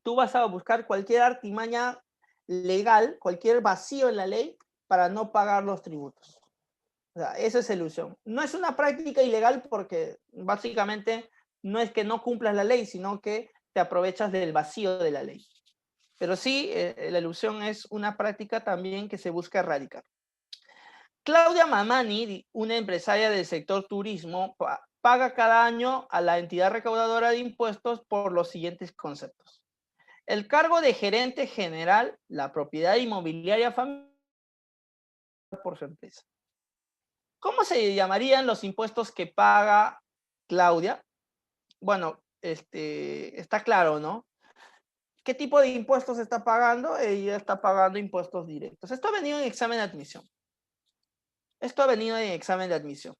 tú vas a buscar cualquier artimaña legal, cualquier vacío en la ley para no pagar los tributos. O sea, esa es elusión. No es una práctica ilegal porque básicamente no es que no cumplas la ley, sino que te aprovechas del vacío de la ley. Pero sí, la elusión es una práctica también que se busca erradicar. Claudia Mamani, una empresaria del sector turismo, paga cada año a la entidad recaudadora de impuestos por los siguientes conceptos. El cargo de gerente general, la propiedad inmobiliaria familiar por su empresa. ¿Cómo se llamarían los impuestos que paga Claudia? Bueno, está claro, ¿no? ¿Qué tipo de impuestos está pagando? Ella está pagando impuestos directos. Esto ha venido en examen de admisión. Esto ha venido en examen de admisión.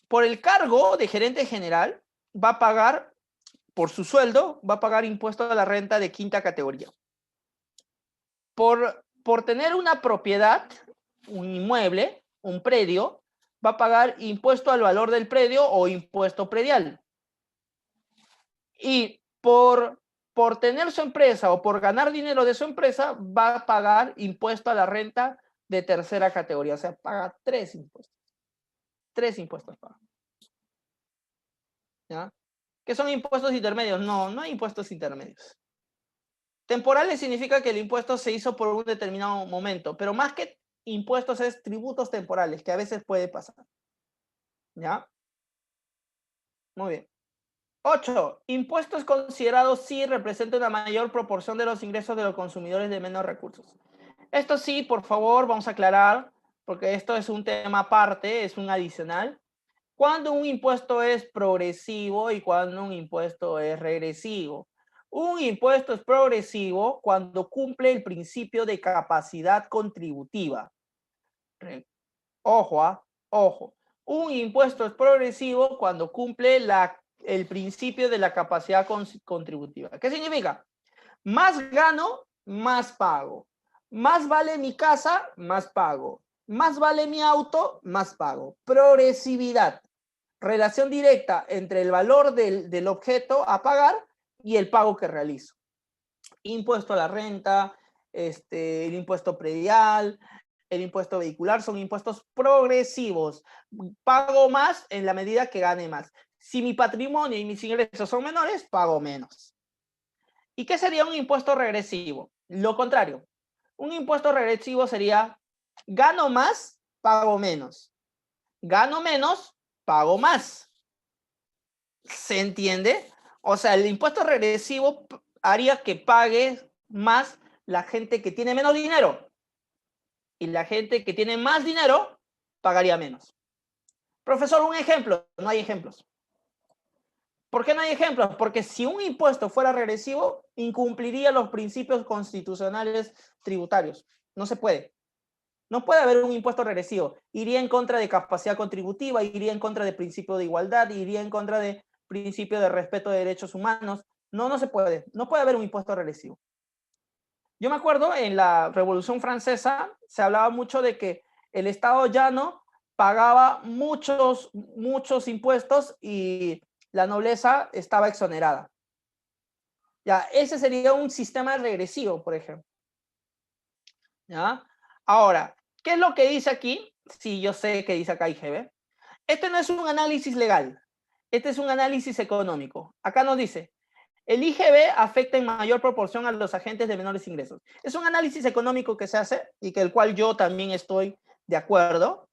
Por el cargo de gerente general, va a pagar, por su sueldo, va a pagar impuesto a la renta de quinta categoría. Por tener una propiedad, un inmueble, un predio, va a pagar impuesto al valor del predio o impuesto predial. Y por tener su empresa o por ganar dinero de su empresa, va a pagar impuesto a la renta de tercera categoría. O sea, paga 3 impuestos. 3 impuestos paga. ¿Ya? ¿Qué son impuestos intermedios? No, no hay impuestos intermedios. Temporales significa que el impuesto se hizo por un determinado momento, pero más que impuestos es tributos temporales, que a veces puede pasar. ¿Ya? Muy bien. 8. Impuestos considerados si representan una mayor proporción de los ingresos de los consumidores de menos recursos. Esto sí, por favor, vamos a aclarar, porque esto es un tema aparte, es un adicional. Cuando un impuesto es progresivo y cuando un impuesto es regresivo. Un impuesto es progresivo cuando cumple el principio de capacidad contributiva. Ojo, ojo. Un impuesto es progresivo cuando cumple el principio de la capacidad contributiva. ¿Qué significa? Más gano, más pago. Más vale mi casa, más pago. Más vale mi auto, más pago. Progresividad. Relación directa entre el valor del objeto a pagar y el pago que realizo. Impuesto a la renta, el impuesto predial, el impuesto vehicular, son impuestos progresivos. Pago más en la medida que gane más. Si mi patrimonio y mis ingresos son menores, pago menos. ¿Y qué sería un impuesto regresivo? Lo contrario. Un impuesto regresivo sería, gano más, pago menos. Gano menos, pago más. ¿Se entiende? O sea, el impuesto regresivo haría que pague más la gente que tiene menos dinero. Y la gente que tiene más dinero pagaría menos. Profesor, un ejemplo. No hay ejemplos. ¿Por qué no hay ejemplos? Porque si un impuesto fuera regresivo, incumpliría los principios constitucionales tributarios. No se puede. No puede haber un impuesto regresivo. Iría en contra de capacidad contributiva, iría en contra del principio de igualdad, iría en contra del principio de respeto de derechos humanos. No, no se puede. No puede haber un impuesto regresivo. Yo me acuerdo en la Revolución Francesa se hablaba mucho de que el Estado llano pagaba muchos impuestos y la nobleza estaba exonerada. Ya, ese sería un sistema regresivo, por ejemplo. ¿Ya? Ahora, ¿qué es lo que dice aquí? Sí, yo sé que dice acá IGB. Este no es un análisis legal, este es un análisis económico. Acá nos dice, el IGB afecta en mayor proporción a los agentes de menores ingresos. Es un análisis económico que se hace y que el cual yo también estoy de acuerdo.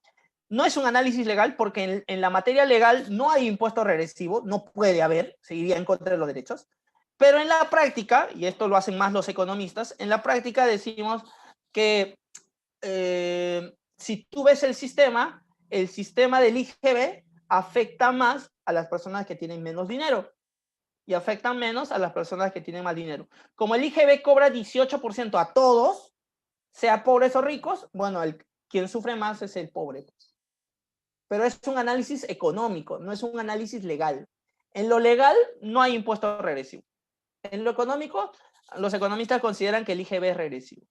No es un análisis legal porque en la materia legal no hay impuesto regresivo, no puede haber, seguiría en contra de los derechos. Pero en la práctica, y esto lo hacen más los economistas, en la práctica decimos que si tú ves el sistema del IGB afecta más a las personas que tienen menos dinero y afectan menos a las personas que tienen más dinero. Como el IGB cobra 18% a todos, sea pobres o ricos, bueno, quien sufre más es el pobre. Pero es un análisis económico, no es un análisis legal. En lo legal no hay impuesto regresivo. En lo económico, los economistas consideran que el IGB es regresivo.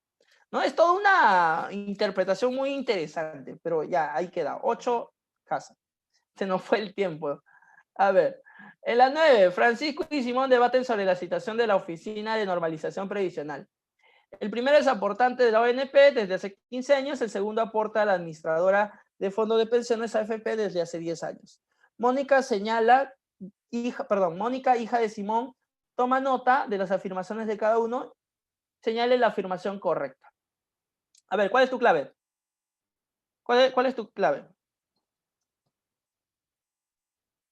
¿No? Es toda una interpretación muy interesante, pero ya, ahí queda. 8 casas. Se nos fue el tiempo. A ver, en la 9, Francisco y Simón debaten sobre la situación de la Oficina de Normalización Previsional. El primero es aportante de la ONP desde hace 15 años, el segundo aporta a la administradora de fondo de pensiones AFP desde hace 10 años. Mónica señala, Mónica, hija de Simón, toma nota de las afirmaciones de cada uno, señale la afirmación correcta. A ver, ¿cuál es tu clave? ¿Cuál es tu clave?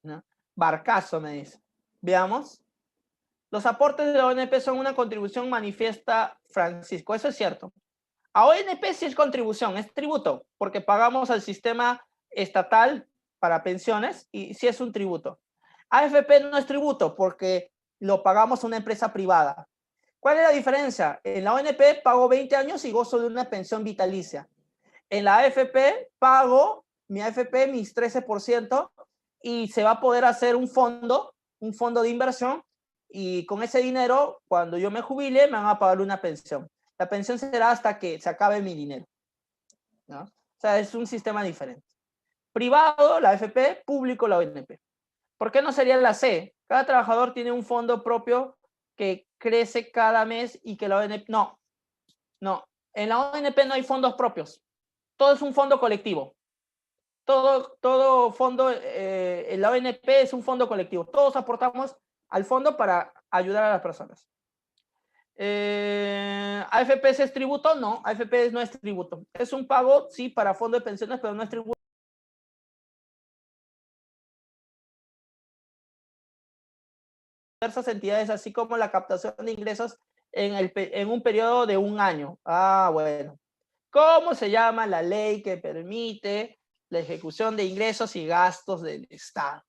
¿No? Barcazo, me dice. Veamos. Los aportes de la ONP son una contribución manifiesta, Francisco. Eso es cierto. A ONP sí es contribución, es tributo, porque pagamos al sistema estatal para pensiones y sí es un tributo. AFP no es tributo porque lo pagamos a una empresa privada. ¿Cuál es la diferencia? En la ONP pago 20 años y gozo de una pensión vitalicia. En la AFP pago mi AFP mis 13% y se va a poder hacer un fondo de inversión, y con ese dinero, cuando yo me jubile, me van a pagar una pensión. La pensión será hasta que se acabe mi dinero, ¿no? O sea, es un sistema diferente. Privado, la AFP; público, la ONP. ¿Por qué no sería la C? Cada trabajador tiene un fondo propio que crece cada mes y que la ONP... No, no. En la ONP no hay fondos propios. Todo es un fondo colectivo. Todo fondo, en la ONP es un fondo colectivo. Todos aportamos al fondo para ayudar a las personas. ¿AFP es tributo? No, AFP no es tributo. Es un pago, sí, para fondo de pensiones, pero no es tributo. Diversas entidades, así como la captación de ingresos en un periodo de un año. Ah, bueno. ¿Cómo se llama la ley que permite la ejecución de ingresos y gastos del Estado?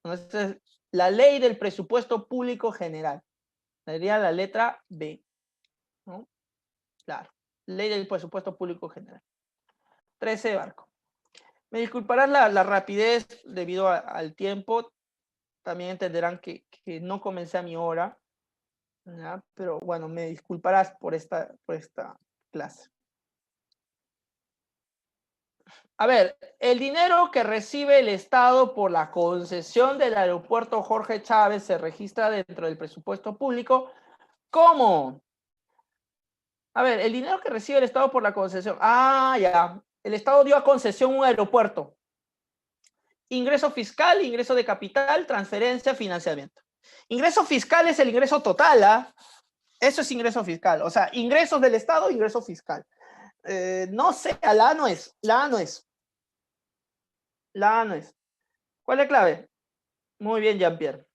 Entonces, la ley del presupuesto público general. Sería la letra B, ¿no? Claro. Ley del presupuesto público general. 13 de Barco. Me disculparán la rapidez debido al tiempo. También entenderán que no comencé a mi hora, ¿ya? Pero bueno, me disculparás por esta clase. A ver, el dinero que recibe el Estado por la concesión del aeropuerto Jorge Chávez se registra dentro del presupuesto público. ¿Cómo? A ver, el dinero que recibe el Estado por la concesión. Ah, ya. El Estado dio a concesión un aeropuerto. Ingreso fiscal, ingreso de capital, transferencia, financiamiento. Ingreso fiscal es el ingreso total, ¿ah? Eso es ingreso fiscal. O sea, ingresos del Estado, ingreso fiscal. No sé, la A no es. La A no es. La A no es. ¿Cuál es la clave? Muy bien, Jean-Pierre.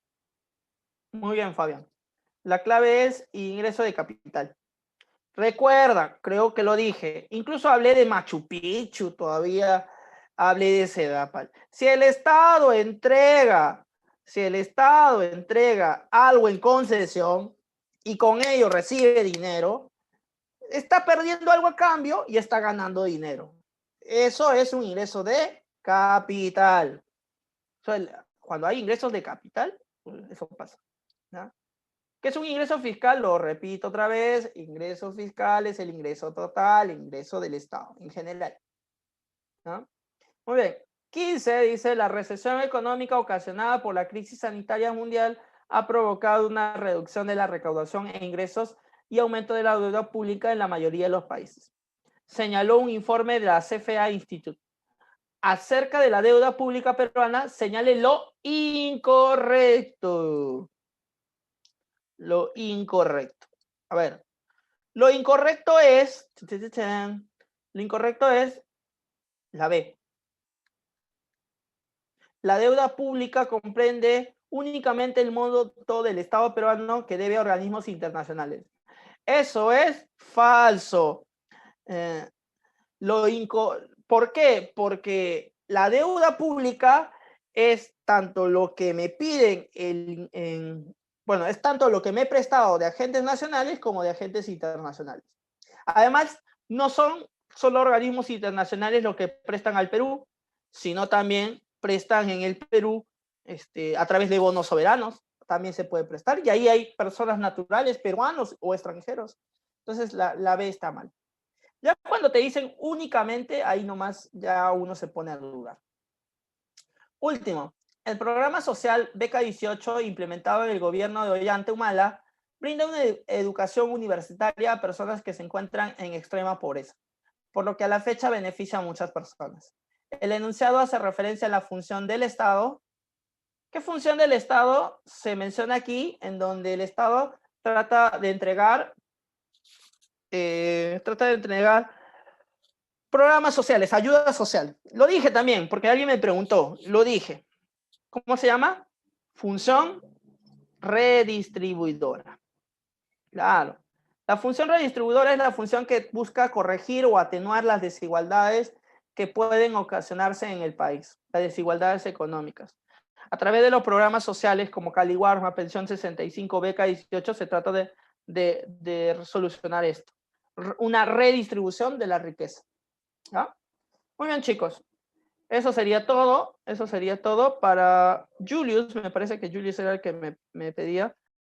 Muy bien, Fabián. La clave es ingreso de capital. Recuerda, creo que lo dije. Incluso hablé de Machu Picchu, todavía hablé de Sedapal. Si el Estado entrega algo en concesión y con ello recibe dinero, está perdiendo algo a cambio y está ganando dinero. Eso es un ingreso de capital. O sea, cuando hay ingresos de capital, eso pasa, ¿no? ¿Qué es un ingreso fiscal? Lo repito otra vez: ingreso fiscal es el ingreso total, ingreso del Estado en general, ¿no? Muy bien. 15 dice: la recesión económica ocasionada por la crisis sanitaria mundial ha provocado una reducción de la recaudación e ingresos y aumento de la deuda pública en la mayoría de los países. Señaló un informe de la CFA Institute. Acerca de la deuda pública peruana, señale lo incorrecto. Lo incorrecto. A ver, lo incorrecto es la B. La deuda pública comprende únicamente el monto del Estado peruano que debe a organismos internacionales. Eso es falso. ¿Por qué? Porque la deuda pública es tanto lo que me piden bueno, es tanto lo que me he prestado de agentes nacionales como de agentes internacionales. Además, no son solo organismos internacionales los que prestan al Perú, sino también prestan en el Perú a través de bonos soberanos. También se puede prestar, y ahí hay personas naturales, peruanos o extranjeros. Entonces, la B está mal. Ya cuando te dicen únicamente, ahí nomás ya uno se pone a dudar. Último, el programa social Beca 18, implementado en el gobierno de Ollanta Humala, brinda una educación universitaria a personas que se encuentran en extrema pobreza, por lo que a la fecha beneficia a muchas personas. El enunciado hace referencia a la función del Estado. ¿Qué función del Estado se menciona aquí? En donde el Estado trata de entregar programas sociales, ayuda social. Lo dije también, porque alguien me preguntó, lo dije. ¿Cómo se llama? Función redistribuidora. Claro. La función redistribuidora es la función que busca corregir o atenuar las desigualdades que pueden ocasionarse en el país, las desigualdades económicas. A través de los programas sociales como Caliwarma, Pensión 65, Beca 18, se trata de solucionar esto. Una redistribución de la riqueza. ¿Ya? Muy bien, chicos. Eso sería todo para Julius. Me parece que Julius era el que me pedía.